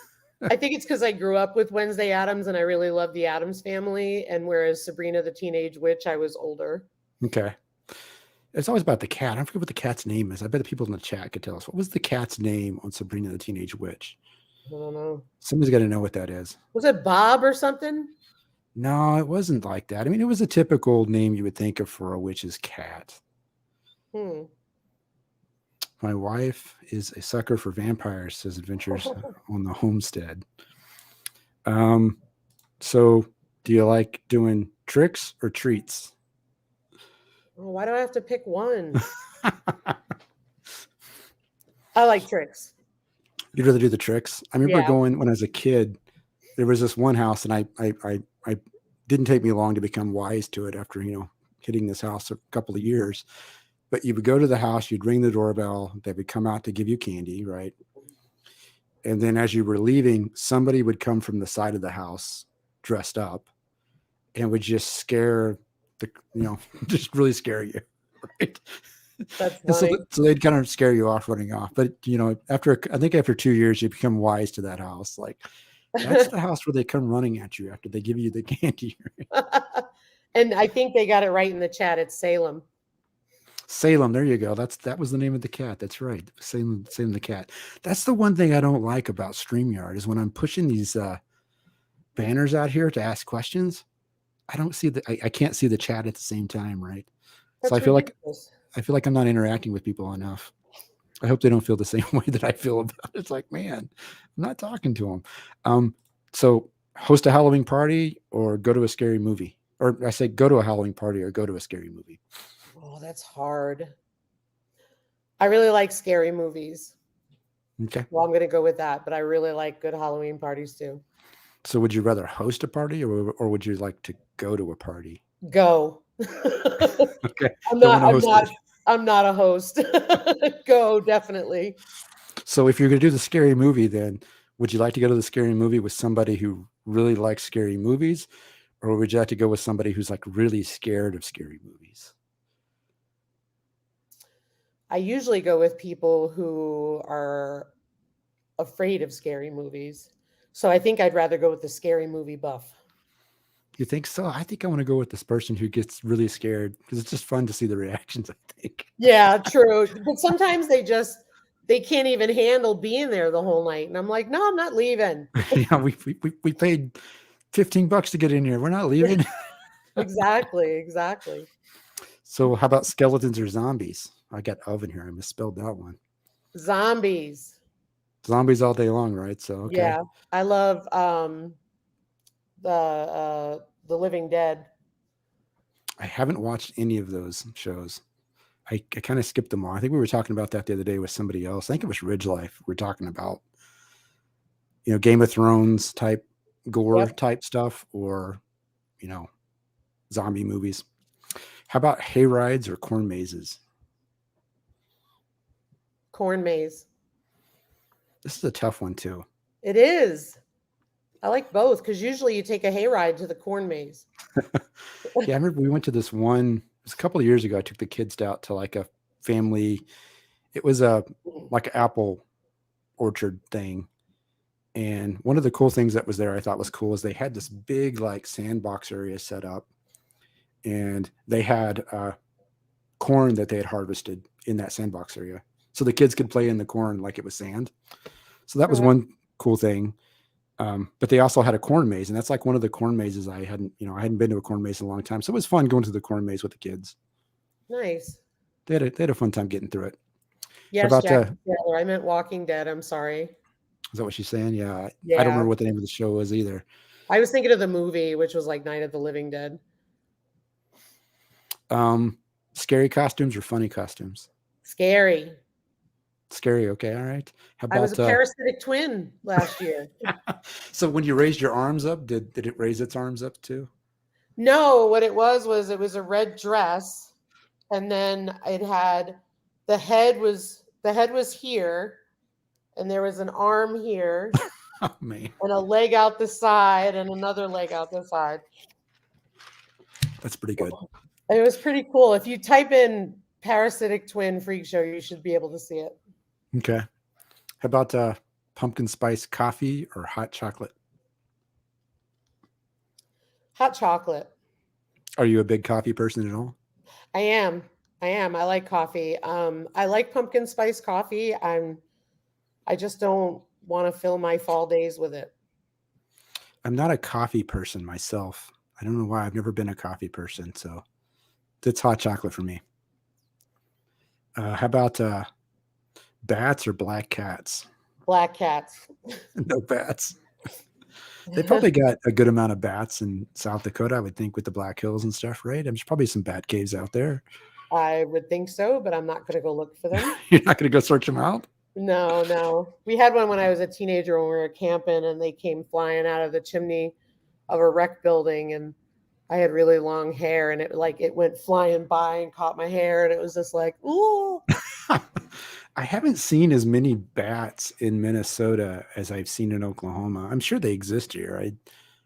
I think it's because I grew up with Wednesday Addams and I really love the Addams Family. And whereas Sabrina the Teenage Witch, I was older. Okay. It's always about the cat. I forget what the cat's name is. I bet the people in the chat could tell us. What was the cat's name on Sabrina the Teenage Witch? I don't know. Somebody's got to know what that is. Was it Bob or something? No, it wasn't like that. I mean, it was a typical name you would think of for a witch's cat. My wife is a sucker for vampires, says Adventures on the Homestead. So do you like doing tricks or treats? Oh, why do I have to pick one? I like tricks. You'd rather do the tricks? I remember Yeah. going when I was a kid, there was this one house and I didn't take me long to become wise to it after, hitting this house a couple of years. But you would go to the house, you'd ring the doorbell, they would come out to give you candy, right? And then as you were leaving, somebody would come from the side of the house dressed up and would just scare just really scare you, right? That's And funny. so they'd kind of scare you off running off. But, after 2 years, you become wise to that house. Like, that's the house where they come running at you after they give you the candy. And I think they got it right in the chat. It's Salem. Salem, there you go. That was the name of the cat. That's right. Salem the cat. That's the one thing I don't like about StreamYard is when I'm pushing these banners out here to ask questions, I don't see I can't see the chat at the same time, right? That's so I feel ridiculous. like I'm not interacting with people enough. I hope they don't feel the same way that I feel about it. It's like, man, I'm not talking to them. So host a Halloween party or go to a scary movie, or I say go to a Halloween party or go to a scary movie. Oh, that's hard. I really like scary movies. Okay. Well, I'm going to go with that, but I really like good Halloween parties too. So would you rather host a party or would you like to go to a party? Go. Okay. I'm not a host. Go, definitely. So if you're going to do the scary movie, then would you like to go to the scary movie with somebody who really likes scary movies, or would you like to go with somebody who's like really scared of scary movies? I usually go with people who are afraid of scary movies. So I think I'd rather go with the scary movie buff. You think so? I think I want to go with this person who gets really scared because it's just fun to see the reactions, I think. Yeah, true. But sometimes they can't even handle being there the whole night. And I'm like, no, I'm not leaving. Yeah, we paid $15 to get in here. We're not leaving. Exactly. So how about skeletons or zombies? I got oven here. I misspelled that one. Zombies. Zombies all day long, right? So okay. Yeah. I love the Living Dead. I haven't watched any of those shows. I kind of skipped them all. I think we were talking about that the other day with somebody else. I think it was Ridge Life. We're talking about, Game of Thrones type gore type stuff, or, zombie movies. How about hay rides or corn mazes? Corn maze. This is a tough one too. It is. I like both because usually you take a hayride to the corn maze. Yeah, I remember we went to this one. It was a couple of years ago. I took the kids out to like a family. It was like an apple orchard thing. And one of the cool things that was there I thought was cool is they had this big like sandbox area set up, and they had corn that they had harvested in that sandbox area. So the kids could play in the corn like it was sand. So that was one cool thing. But they also had a corn maze, and that's like one of the corn mazes I hadn't been to a corn maze in a long time. So it was fun going to the corn maze with the kids. Nice. They had a fun time getting through it. Yes, Jack Taylor. I meant Walking Dead. I'm sorry. Is that what she's saying? Yeah. I Yeah. don't remember what the name of the show was either. I was thinking of the movie, which was like Night of the Living Dead. Scary costumes or funny costumes? Scary. Scary. Okay. All right. How about I was a parasitic twin last year. So when you raised your arms up, did it raise its arms up too? No, what it was it was a red dress, and then it had the head was here, and there was an arm here. Oh man. And a leg out the side and another leg out the side. That's pretty good. It was pretty cool. If you type in parasitic twin freak show, you should be able to see it. Okay. How about pumpkin spice coffee or hot chocolate? Hot chocolate. Are you a big coffee person at all? I am. I like coffee. I like pumpkin spice coffee. I just don't want to fill my fall days with it. I'm not a coffee person myself. I don't know why. I've never been a coffee person, so it's hot chocolate for me. How about bats or black cats? Black cats. No bats. They probably got a good amount of bats in South Dakota, I would think, with the Black Hills and stuff, right? There's probably some bat caves out there. I would think so, but I'm not going to go look for them. You're not going to go search them out? No, no. We had one when I was a teenager when we were camping, and they came flying out of the chimney of a rec building, and I had really long hair, and it went flying by and caught my hair, and it was just like, ooh. I haven't seen as many bats in Minnesota as I've seen in Oklahoma. I'm sure they exist here.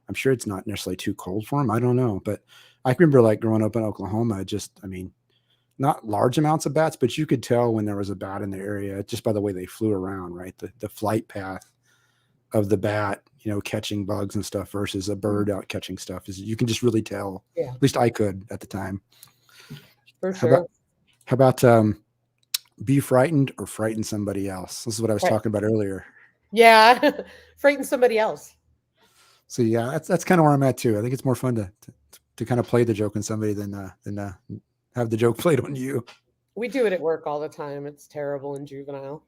I'm sure it's not necessarily too cold for them. I don't know, but I can remember like growing up in Oklahoma, not large amounts of bats, but you could tell when there was a bat in the area just by the way they flew around, right? The flight path of the bat, catching bugs and stuff versus a bird out catching stuff you can just really tell. Yeah. At least I could at the time. For sure. How about be frightened or frighten somebody else? This is what I was talking about earlier. Yeah. Frighten somebody else. So yeah, that's kind of where I'm at too. I think it's more fun to kind of play the joke on somebody than have the joke played on you. We do it at work all the time. It's terrible and juvenile.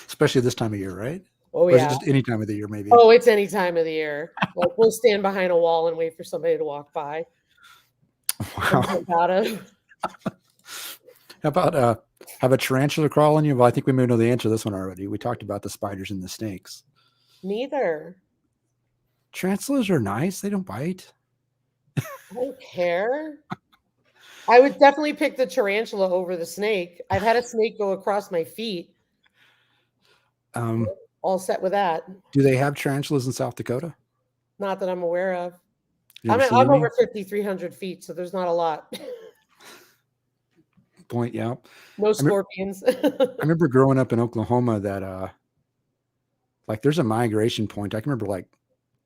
Especially this time of year, right? Oh, or yeah. Is it just any time of the year, maybe? Oh, it's any time of the year. Like we'll stand behind a wall and wait for somebody to walk by. Wow. How about have a tarantula crawl on you? Well, I think we may know the answer to this one already. We talked about the spiders and the snakes. Neither. Tarantulas are nice. They don't bite. I don't care. I would definitely pick the tarantula over the snake. I've had a snake go across my feet. All set with that. Do they have tarantulas in South Dakota? Not that I'm aware of. I'm over 5,300 feet, so there's not a lot. Point, yeah. No scorpions. I remember growing up in Oklahoma that there's a migration point. I can remember like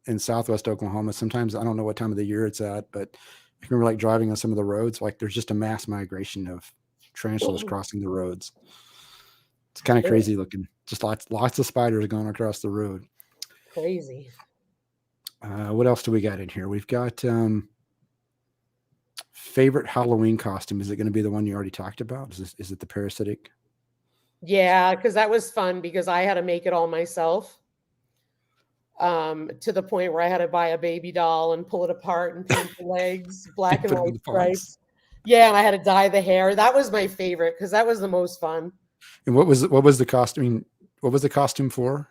in Southwest Oklahoma, sometimes I don't know what time of the year it's at, but I can remember like driving on some of the roads, like there's just a mass migration of tarantulas crossing the roads. It's kind of crazy looking. Just lots of spiders going across the road. Crazy. What else do we got in here? We've got favorite Halloween costume. Is it going to be the one you already talked about? Is it the parasitic? Yeah, because that was fun because I had to make it all myself. To the point where I had to buy a baby doll and pull it apart and paint the legs, black and white stripes. Yeah, and I had to dye the hair. That was my favorite because that was the most fun. And what was the costume? What was the costume for?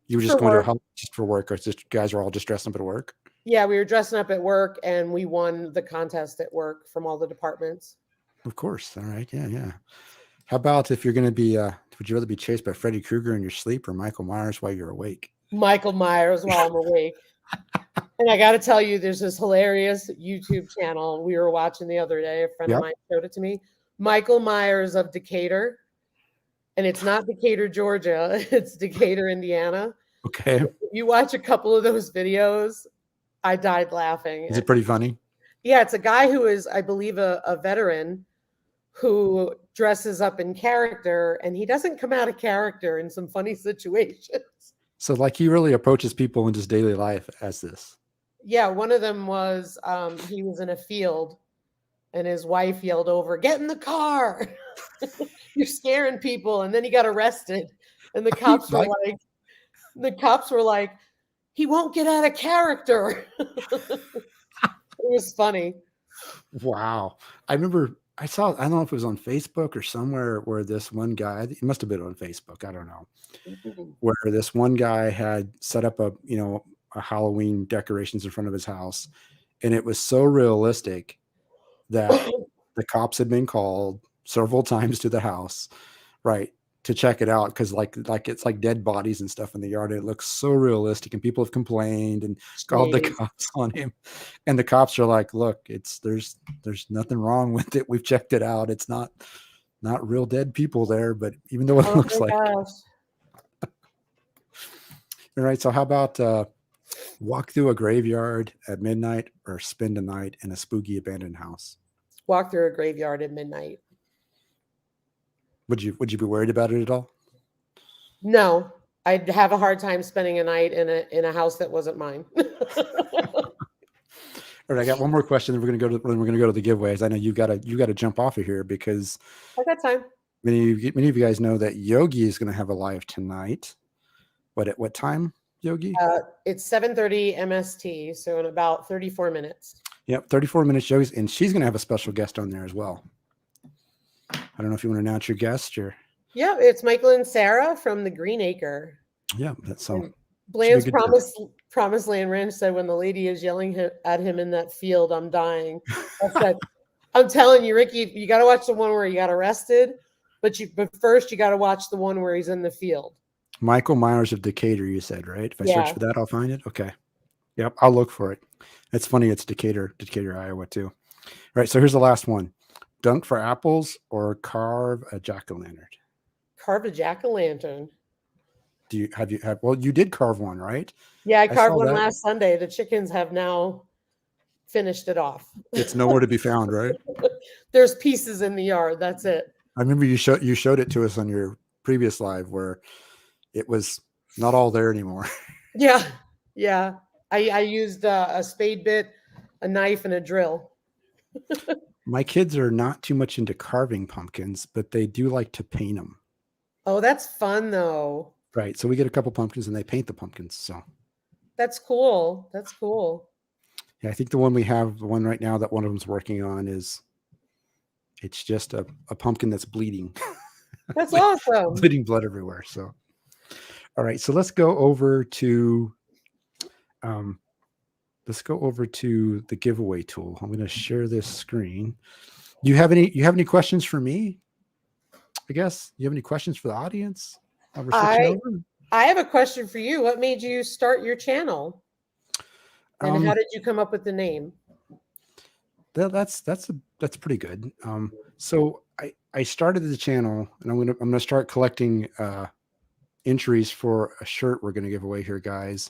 You were just going to just for work, or just guys were all just dressing up at work? Yeah, we were dressing up at work, and we won the contest at work from all the departments. Of course. All right. Yeah. How about if you're going to be? Would you rather be chased by Freddy Krueger in your sleep or Michael Myers while you're awake? Michael Myers while I'm awake. And I got to tell you, there's this hilarious YouTube channel we were watching the other day. A friend of mine showed it to me. Michael Myers of Decatur. And it's not Decatur, Georgia. It's Decatur, Indiana. Okay. If you watch a couple of those videos, I died laughing. Is it pretty funny? Yeah, it's a guy who is, I believe, a veteran who dresses up in character, and he doesn't come out of character in some funny situations. So like he really approaches people in just daily life as this. Yeah, one of them was he was in a field and his wife yelled over, "Get in the car. You're scaring people." And then he got arrested. And the cops were like, "He won't get out of character." It was funny. Wow. I remember I don't know if it was on Facebook or somewhere where this one guy, it must have been on Facebook, I don't know, where this one guy had set up a Halloween decorations in front of his house. And it was so realistic that the cops had been called several times to the house, right? to check it out because it's like dead bodies and stuff in the yard. It looks so realistic, and people have complained and called the Jeez. cops on him. And the cops are like, "Look, there's nothing wrong with it. We've checked it out. It's not real dead people there, but even though it Oh looks my like." gosh. All right. So how about walk through a graveyard at midnight or spend a night in a spooky abandoned house? Walk through a graveyard at midnight. Would you be worried about it at all? No, I'd have a hard time spending a night in a house that wasn't mine. All right, I got one more question. Then we're gonna go to the giveaways. I know you gotta jump off of here because I got time. many of you guys know that Yogi is gonna have a live tonight. At what time, Yogi? It's 7:30 MST, so in about 34 minutes. Yep, 34 minutes, Yogi's, and she's gonna have a special guest on there as well. I don't know if you want to announce your guest or. Yeah, it's Michael and Sarah from the Green Acre. Yeah, that's so. Bland's Promised Land Ranch said when the lady is yelling at him in that field, I'm dying. I said, I'm telling you, Ricky, you got to watch the one where he got arrested, but first you got to watch the one where he's in the field. Michael Myers of Decatur, you said, right? If I search for that, I'll find it. Okay. Yep, I'll look for it. It's funny. It's Decatur, Iowa, too. All right. So here's the last one: dunk for apples or carve a jack-o'-lantern. Carve a jack-o'-lantern. Well, you did carve one, right? Yeah, I carved one last Sunday. The chickens have now finished it off. It's nowhere to be found, right? There's pieces in the yard. That's it. I remember you showed it to us on your previous live where it was not all there anymore. Yeah. I used a spade bit, a knife, and a drill. My kids are not too much into carving pumpkins, but they do like to paint them. Oh, that's fun though. Right. So we get a couple pumpkins and they paint the pumpkins. So that's cool. Yeah, I think the one right now that one of them's working on it's just a pumpkin that's bleeding. That's awesome. Bleeding blood everywhere. So, all right. So let's go over to the giveaway tool. I'm going to share this screen. You have any questions for me? I guess you have any questions for the audience? I have a question for you. What made you start your channel? And how did you come up with the name? That's pretty good. So I started the channel, and I'm gonna start collecting entries for a shirt we're gonna give away here, guys.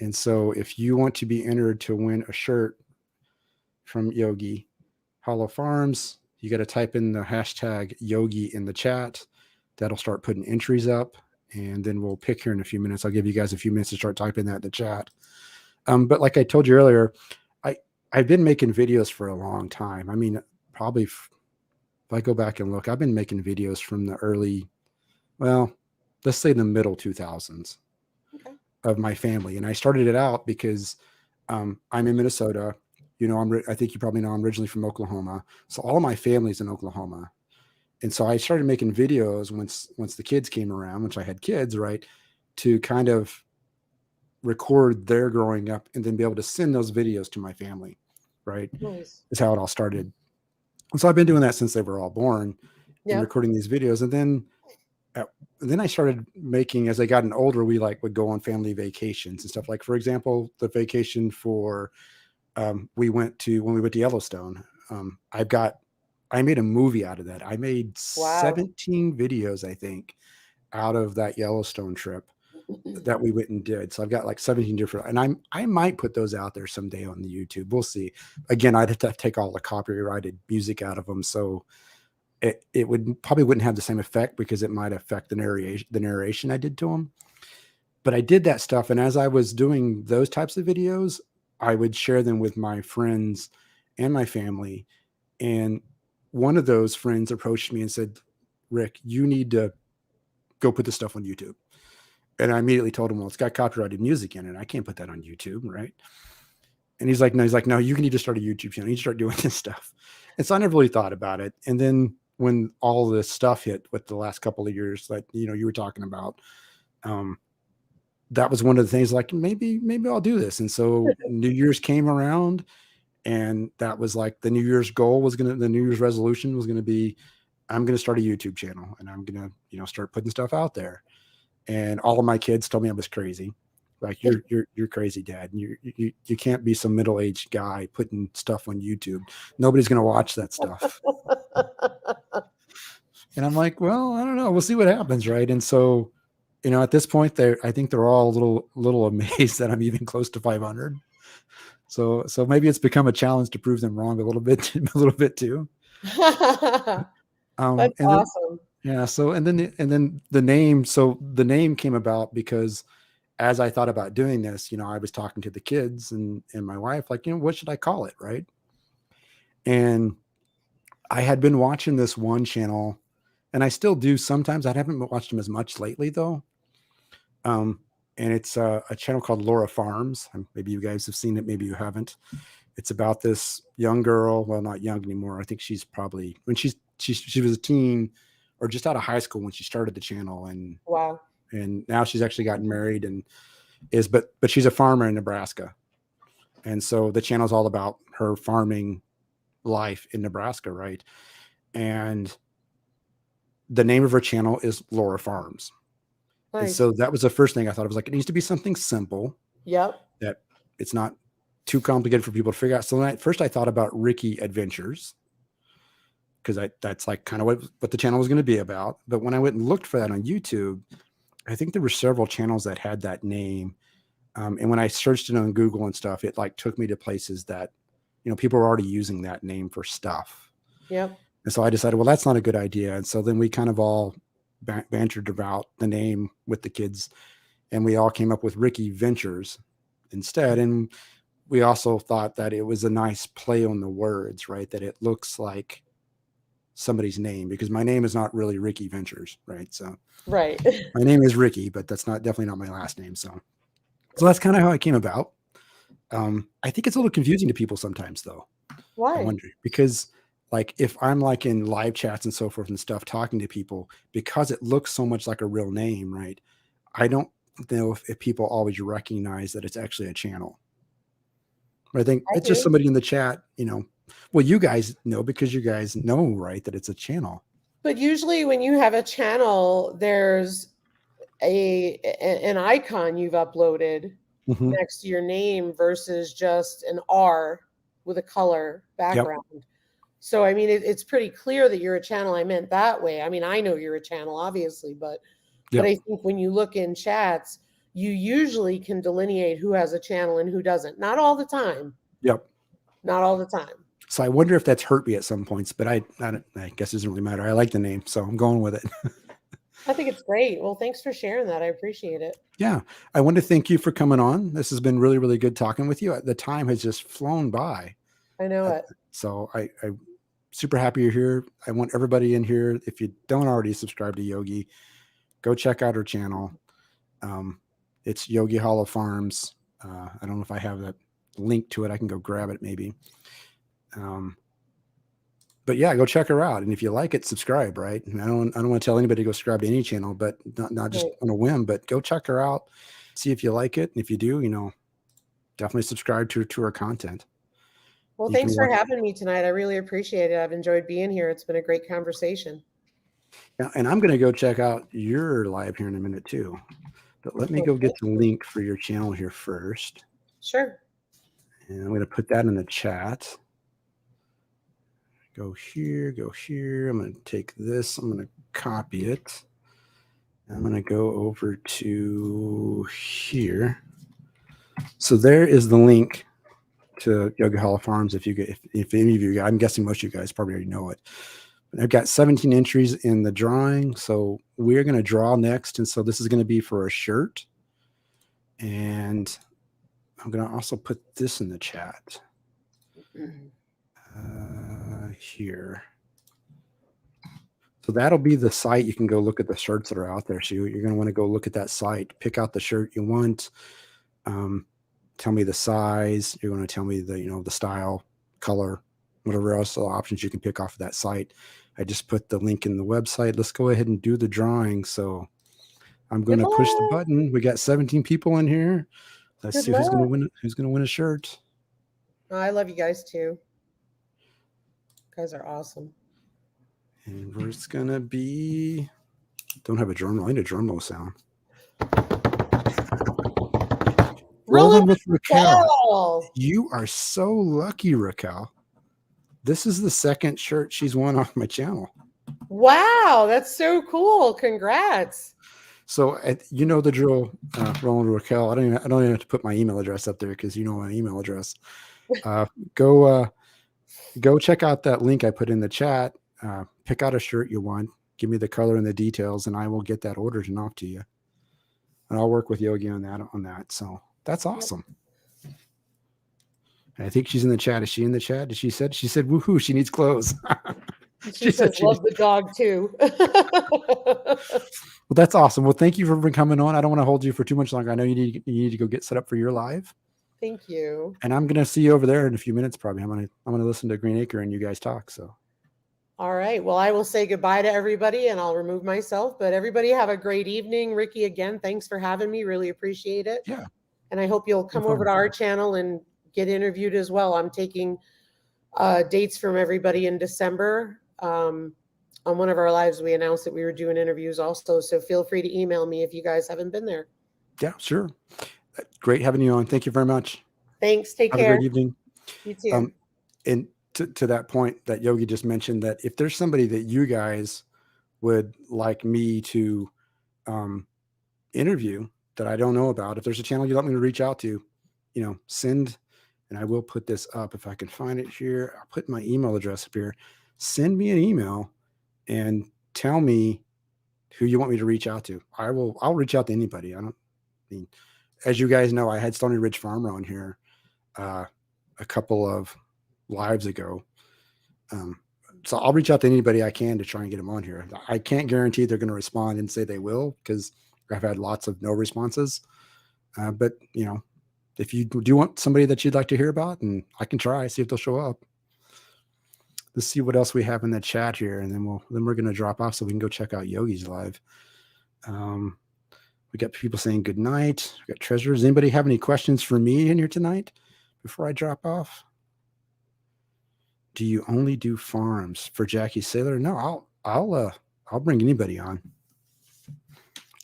And so if you want to be entered to win a shirt from Yogi Hollow Farms, you got to type in the hashtag Yogi in the chat. That'll start putting entries up, and then we'll pick here in a few minutes. I'll give you guys a few minutes to start typing that in the chat. But like I told you earlier, I've been making videos for a long time. I mean, probably if I go back and look, I've been making videos from the early, well, let's say the middle 2000s of my family. And I started it out because I'm in Minnesota. You know, I think you probably know I'm originally from Oklahoma. So all of my family's in Oklahoma. And so I started making videos once the kids came around, once I had kids, right, to kind of record their growing up and then be able to send those videos to my family, right? Nice. Is how it all started. And so I've been doing that since they were all born and recording these videos. And then I started making, as I gotten older, we would go on family vacations and stuff. Like, for example, the vacation for when we went to Yellowstone. I made a movie out of that. I made 17 videos, I think, out of that Yellowstone trip that we went and did. So I've got like 17 different, and I might put those out there someday on the YouTube. We'll see. Again, I'd have to take all the copyrighted music out of them. So it probably wouldn't have the same effect because it might affect the narration I did to them. But I did that stuff. And as I was doing those types of videos, I would share them with my friends and my family. And one of those friends approached me and said, Rick, you need to go put this stuff on YouTube. And I immediately told him, well, it's got copyrighted music in it. I can't put that on YouTube, right? And he's like, no, you need to start a YouTube channel. You need to start doing this stuff. And so I never really thought about it. And then when all this stuff hit with the last couple of years that, you were talking about, that was one of the things like, maybe I'll do this. And so New Year's came around, and that was like the New Year's resolution was going to be, I'm going to start a YouTube channel and I'm going to, you know, start putting stuff out there. And all of my kids told me I was crazy. Like, you're crazy, Dad. And you can't be some middle-aged guy putting stuff on YouTube. Nobody's going to watch that stuff. And I'm like, well, I don't know. We'll see what happens, right? And so, you know, at this point, I think they're all a little amazed that I'm even close to 500. So maybe it's become a challenge to prove them wrong a little bit too. That's And then, awesome. yeah. So and then the name. So the name came about because as I thought about doing this, you know, I was talking to the kids and my wife, like, you know, what should I call it, right? And I had been watching this one channel, and I still do sometimes. I haven't watched them as much lately, though. And it's a channel called Laura Farms. Maybe you guys have seen it, maybe you haven't. It's about this young girl. Well, not young anymore. I think she's probably when she was a teen or just out of high school when she started the channel, Wow. and now she's actually gotten married and but she's a farmer in Nebraska, and so the channel is all about her farming life in Nebraska, right? And the name of her channel is Laura Farms. And Nice. so that was the first thing I thought. I was like, it needs to be something simple Yep. that it's not too complicated for people to figure out. So then first I thought about Ricky Adventures, because that's like kind of what the channel was going to be about. But when I went and looked for that on YouTube, I think there were several channels that had that name. And when I searched it on Google and stuff, it like took me to places that, you know, people were already using that name for stuff. Yep. And so I decided, well, that's not a good idea. And so then we kind of all bantered about the name with the kids, and we all came up with Ricky Ventures instead. And we also thought that it was a nice play on the words, right? That it looks like somebody's name, because my name is not really Ricky Ventures, right? So Right. my name is Ricky, but that's definitely not my last name. So that's kind of how it came about. I think it's a little confusing to people sometimes, though. Why? I wonder, because like if I'm like in live chats and so forth and stuff talking to people, because it looks so much like a real name, right? I don't know if people always recognize that it's actually a channel. But I think I it's just do. somebody in the chat, you know. Well, you guys know, because you guys know, right, that it's a channel. But usually when you have a channel, there's an icon you've uploaded Mm-hmm. next to your name versus just an R with a color Yep. background. So I mean, it's pretty clear that you're a channel. I meant that way. I mean, I know you're a channel, obviously, but Yep. I think when you look in chats, you usually can delineate who has a channel and who doesn't. Not all the time. Yep. Not all the time. So I wonder if that's hurt me at some points, but I guess it doesn't really matter. I like the name, so I'm going with it. I think it's great. Well, thanks for sharing that. I appreciate it. Yeah. I want to thank you for coming on. This has been really, really good talking with you. The time has just flown by. I know it. So I'm super happy you're here. I want everybody in here, if you don't already subscribe to Yogi, go check out her channel. It's Yogi Hollow Farms. I don't know if I have that link to it. I can go grab it maybe. But yeah, go check her out. And if you like it, subscribe, right? And I don't want to tell anybody to go subscribe to any channel, but not just on a whim, but go check her out, see if you like it. And if you do, you know, definitely subscribe to her content. Well, thanks for having me tonight. I really appreciate it. I've enjoyed being here. It's been a great conversation. Yeah, and I'm going to go check out your live here in a minute too. But let me go get the link for your channel here first. Sure. And I'm going to put that in the chat. Go here, go here. I'm going to take this. I'm going to copy it. I'm going to go over to here. So there is the link to Yogi Hollow Farms. If any of you, I'm guessing most of you guys probably already know it. But I've got 17 entries in the drawing. So we're going to draw next. And so this is going to be for a shirt. And I'm going to also put this in the chat. Here. So that'll be the site. You can go look at the shirts that are out there. So you're going to want to go look at that site, pick out the shirt you want. Tell me the size. You're going to tell me the style, color, whatever else options you can pick off of that site. I just put the link in the website. Let's go ahead and do the drawing. So I'm going to push the button. We got 17 people in here. Let's see who's going to win. Who's going to win a shirt? Oh, I love you guys too. You guys are awesome. And it's going to be, don't have a drum roll. I need a drum roll sound. Rolling with Raquel. You are so lucky, Raquel. This is the second shirt she's won off my channel. Wow, that's so cool. Congrats. So you know the drill, Rolling with Raquel. I don't even have to put my email address up there because you know my email address. Go check out that link I put in the chat. Pick out a shirt you want. Give me the color and the details, and I will get that ordered and off to you. And I'll work with Yogi on that. So that's awesome. And I think she's in the chat. Is she in the chat? She said, woohoo, she needs clothes. She says, love the dog too. Well, that's awesome. Well, thank you for coming on. I don't want to hold you for too much longer. I know you need to go get set up for your live. Thank you. And I'm going to see you over there in a few minutes, probably. I'm going to listen to Green Acre and you guys talk. So. All right. Well, I will say goodbye to everybody and I'll remove myself, but everybody have a great evening. Ricky, again, thanks for having me. Really appreciate it. Yeah. And I hope you'll come over to our channel and get interviewed as well. I'm taking dates from everybody in December. On one of our lives, we announced that we were doing interviews also. So feel free to email me if you guys haven't been there. Yeah, sure. Great having you on. Thank you very much. Thanks. Take care. Have a great evening. You too. And to that point that Yogi just mentioned, that if there's somebody that you guys would like me to interview that I don't know about, if there's a channel you'd like me to reach out to, send, and I will put this up if I can find it here. I'll put my email address up here. Send me an email and tell me who you want me to reach out to. I'll reach out to anybody. As you guys know, I had Stony Ridge Farmer on here a couple of lives ago. So I'll reach out to anybody I can to try and get them on here. I can't guarantee they're going to respond and say they will, because I've had lots of no responses. But if you do want somebody that you'd like to hear about, and I can try, see if they'll show up. Let's see what else we have in the chat here, and then we're going to drop off so we can go check out Yogi's live. We got people saying good night. We got treasures. Anybody have any questions for me in here tonight before I drop off? Do you only do farms for Jackie Sailor? No, I'll bring anybody on,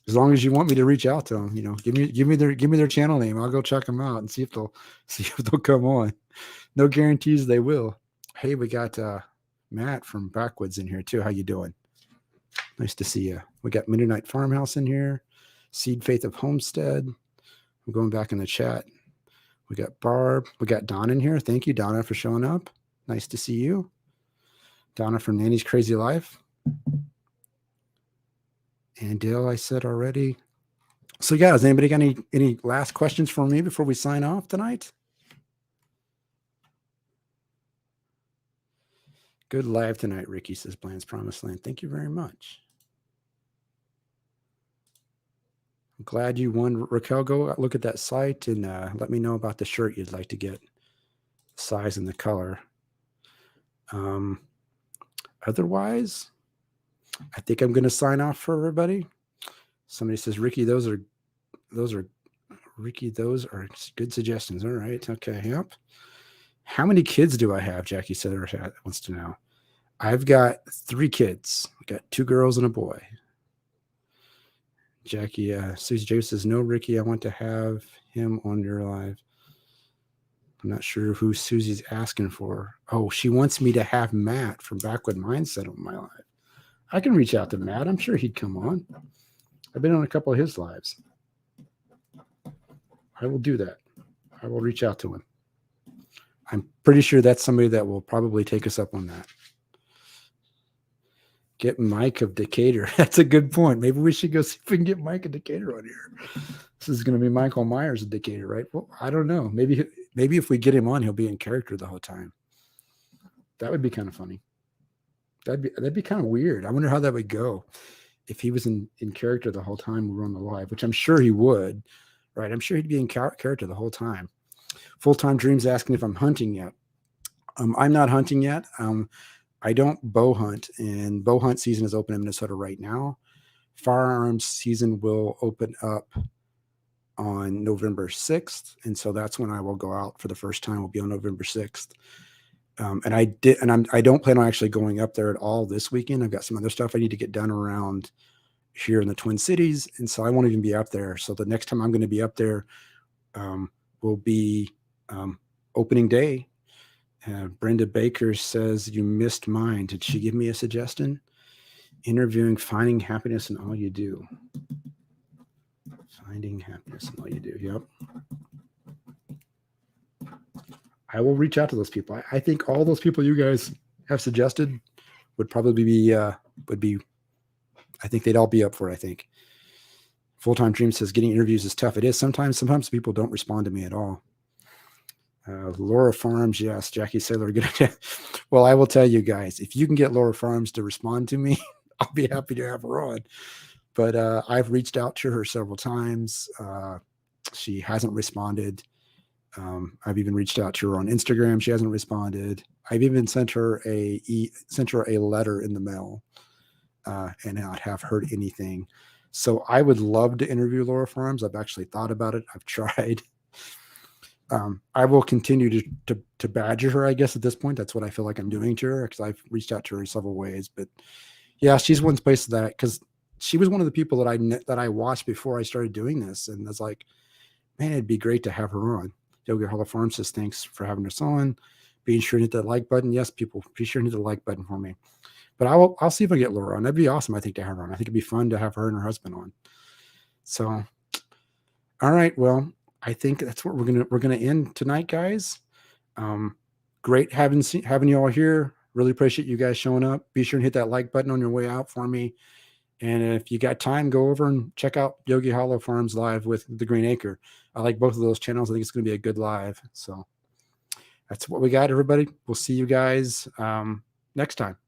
as long as you want me to reach out to them. Give me their channel name. I'll go check them out and see if they'll come on. No guarantees they will. Hey, we got Matt from Backwoods in here too. How you doing? Nice to see you. We got Midnight Farmhouse in here. Seed Faith of Homestead. I'm going back in the chat. We got Barb. We got Donna in here. Thank you, Donna, for showing up. Nice to see you. Donna from Nanny's Crazy Life. And Dale, I said already. So yeah, has anybody got any last questions for me before we sign off tonight? Good live tonight, Ricky, says Bland's Promised Land. Thank you very much. I'm glad you won. Raquel, go look at that site and let me know about the shirt you'd like to get, the size and the color. Otherwise, I think I'm going to sign off for everybody. Somebody says, Ricky, those are good suggestions. All right. Okay. Yep. How many kids do I have? Jackie said wants to know. I've got 3 kids. I got 2 girls and a boy. Jackie, Susie J says, no, Ricky, I want to have him on your live. I'm not sure who Susie's asking for. Oh, she wants me to have Matt from Backwood Mindset on my live. I can reach out to Matt. I'm sure he'd come on. I've been on a couple of his lives. I will do that. I will reach out to him. I'm pretty sure that's somebody that will probably take us up on that. Get Mike of Decatur. That's a good point. Maybe we should go see if we can get Mike of Decatur on here. This is going to be Michael Myers of Decatur, right? Well, I don't know. Maybe if we get him on, he'll be in character the whole time. That would be kind of funny. That'd be kind of weird. I wonder how that would go if he was in character the whole time we were on the live, which I'm sure he would, right? I'm sure he'd be in character the whole time. Full-Time Dreams asking if I'm hunting yet. I'm not hunting yet. I don't bow hunt, and bow hunt season is open in Minnesota right now. Firearms season will open up on November 6th, and so that's when I will go out for the first time. Will be on November 6th. And I don't plan on actually going up there at all this weekend. I've got some other stuff I need to get done around here in the Twin Cities, and so I won't even be up there. So the next time I'm going to be up there will be opening day. Brenda Baker says, you missed mine. Did she give me a suggestion? Interviewing Finding Happiness in All You Do. Finding Happiness in All You Do. Yep. I will reach out to those people. I think all those people you guys have suggested would probably be, I think they'd all be up for it, I think. Full-Time Dream says, getting interviews is tough. It is. Sometimes people don't respond to me at all. Laura Farms, yes. Jackie Saylor. Well, I will tell you guys, if you can get Laura Farms to respond to me, I'll be happy to have her on. But I've reached out to her several times. She hasn't responded. I've even reached out to her on Instagram. She hasn't responded. I've even sent her a letter in the mail, and not have heard anything. So I would love to interview Laura Farms. I've actually thought about it. I've tried. I will continue to badger her, I guess, at this point. That's what I feel like I'm doing to her, because I've reached out to her in several ways. But yeah, she's one place that, because she was one of the people that I watched before I started doing this, and I was like, man, it'd be great to have her on. Yogi Hollow Farm says, thanks for having us on. Be sure to hit that like button. Yes, people, be sure to hit the like button for me. But I'll see if I get Laura on. That'd be awesome, I think, to have her on. I think it'd be fun to have her and her husband on. So, all right, well, I think that's what we're gonna end tonight, guys. Great having you all here. Really appreciate you guys showing up. Be sure to hit that like button on your way out for me. And if you got time, go over and check out Yogi Hollow Farms live with the Green Acre. I like both of those channels. I think it's going to be a good live. So that's what we got, everybody. We'll see you guys next time.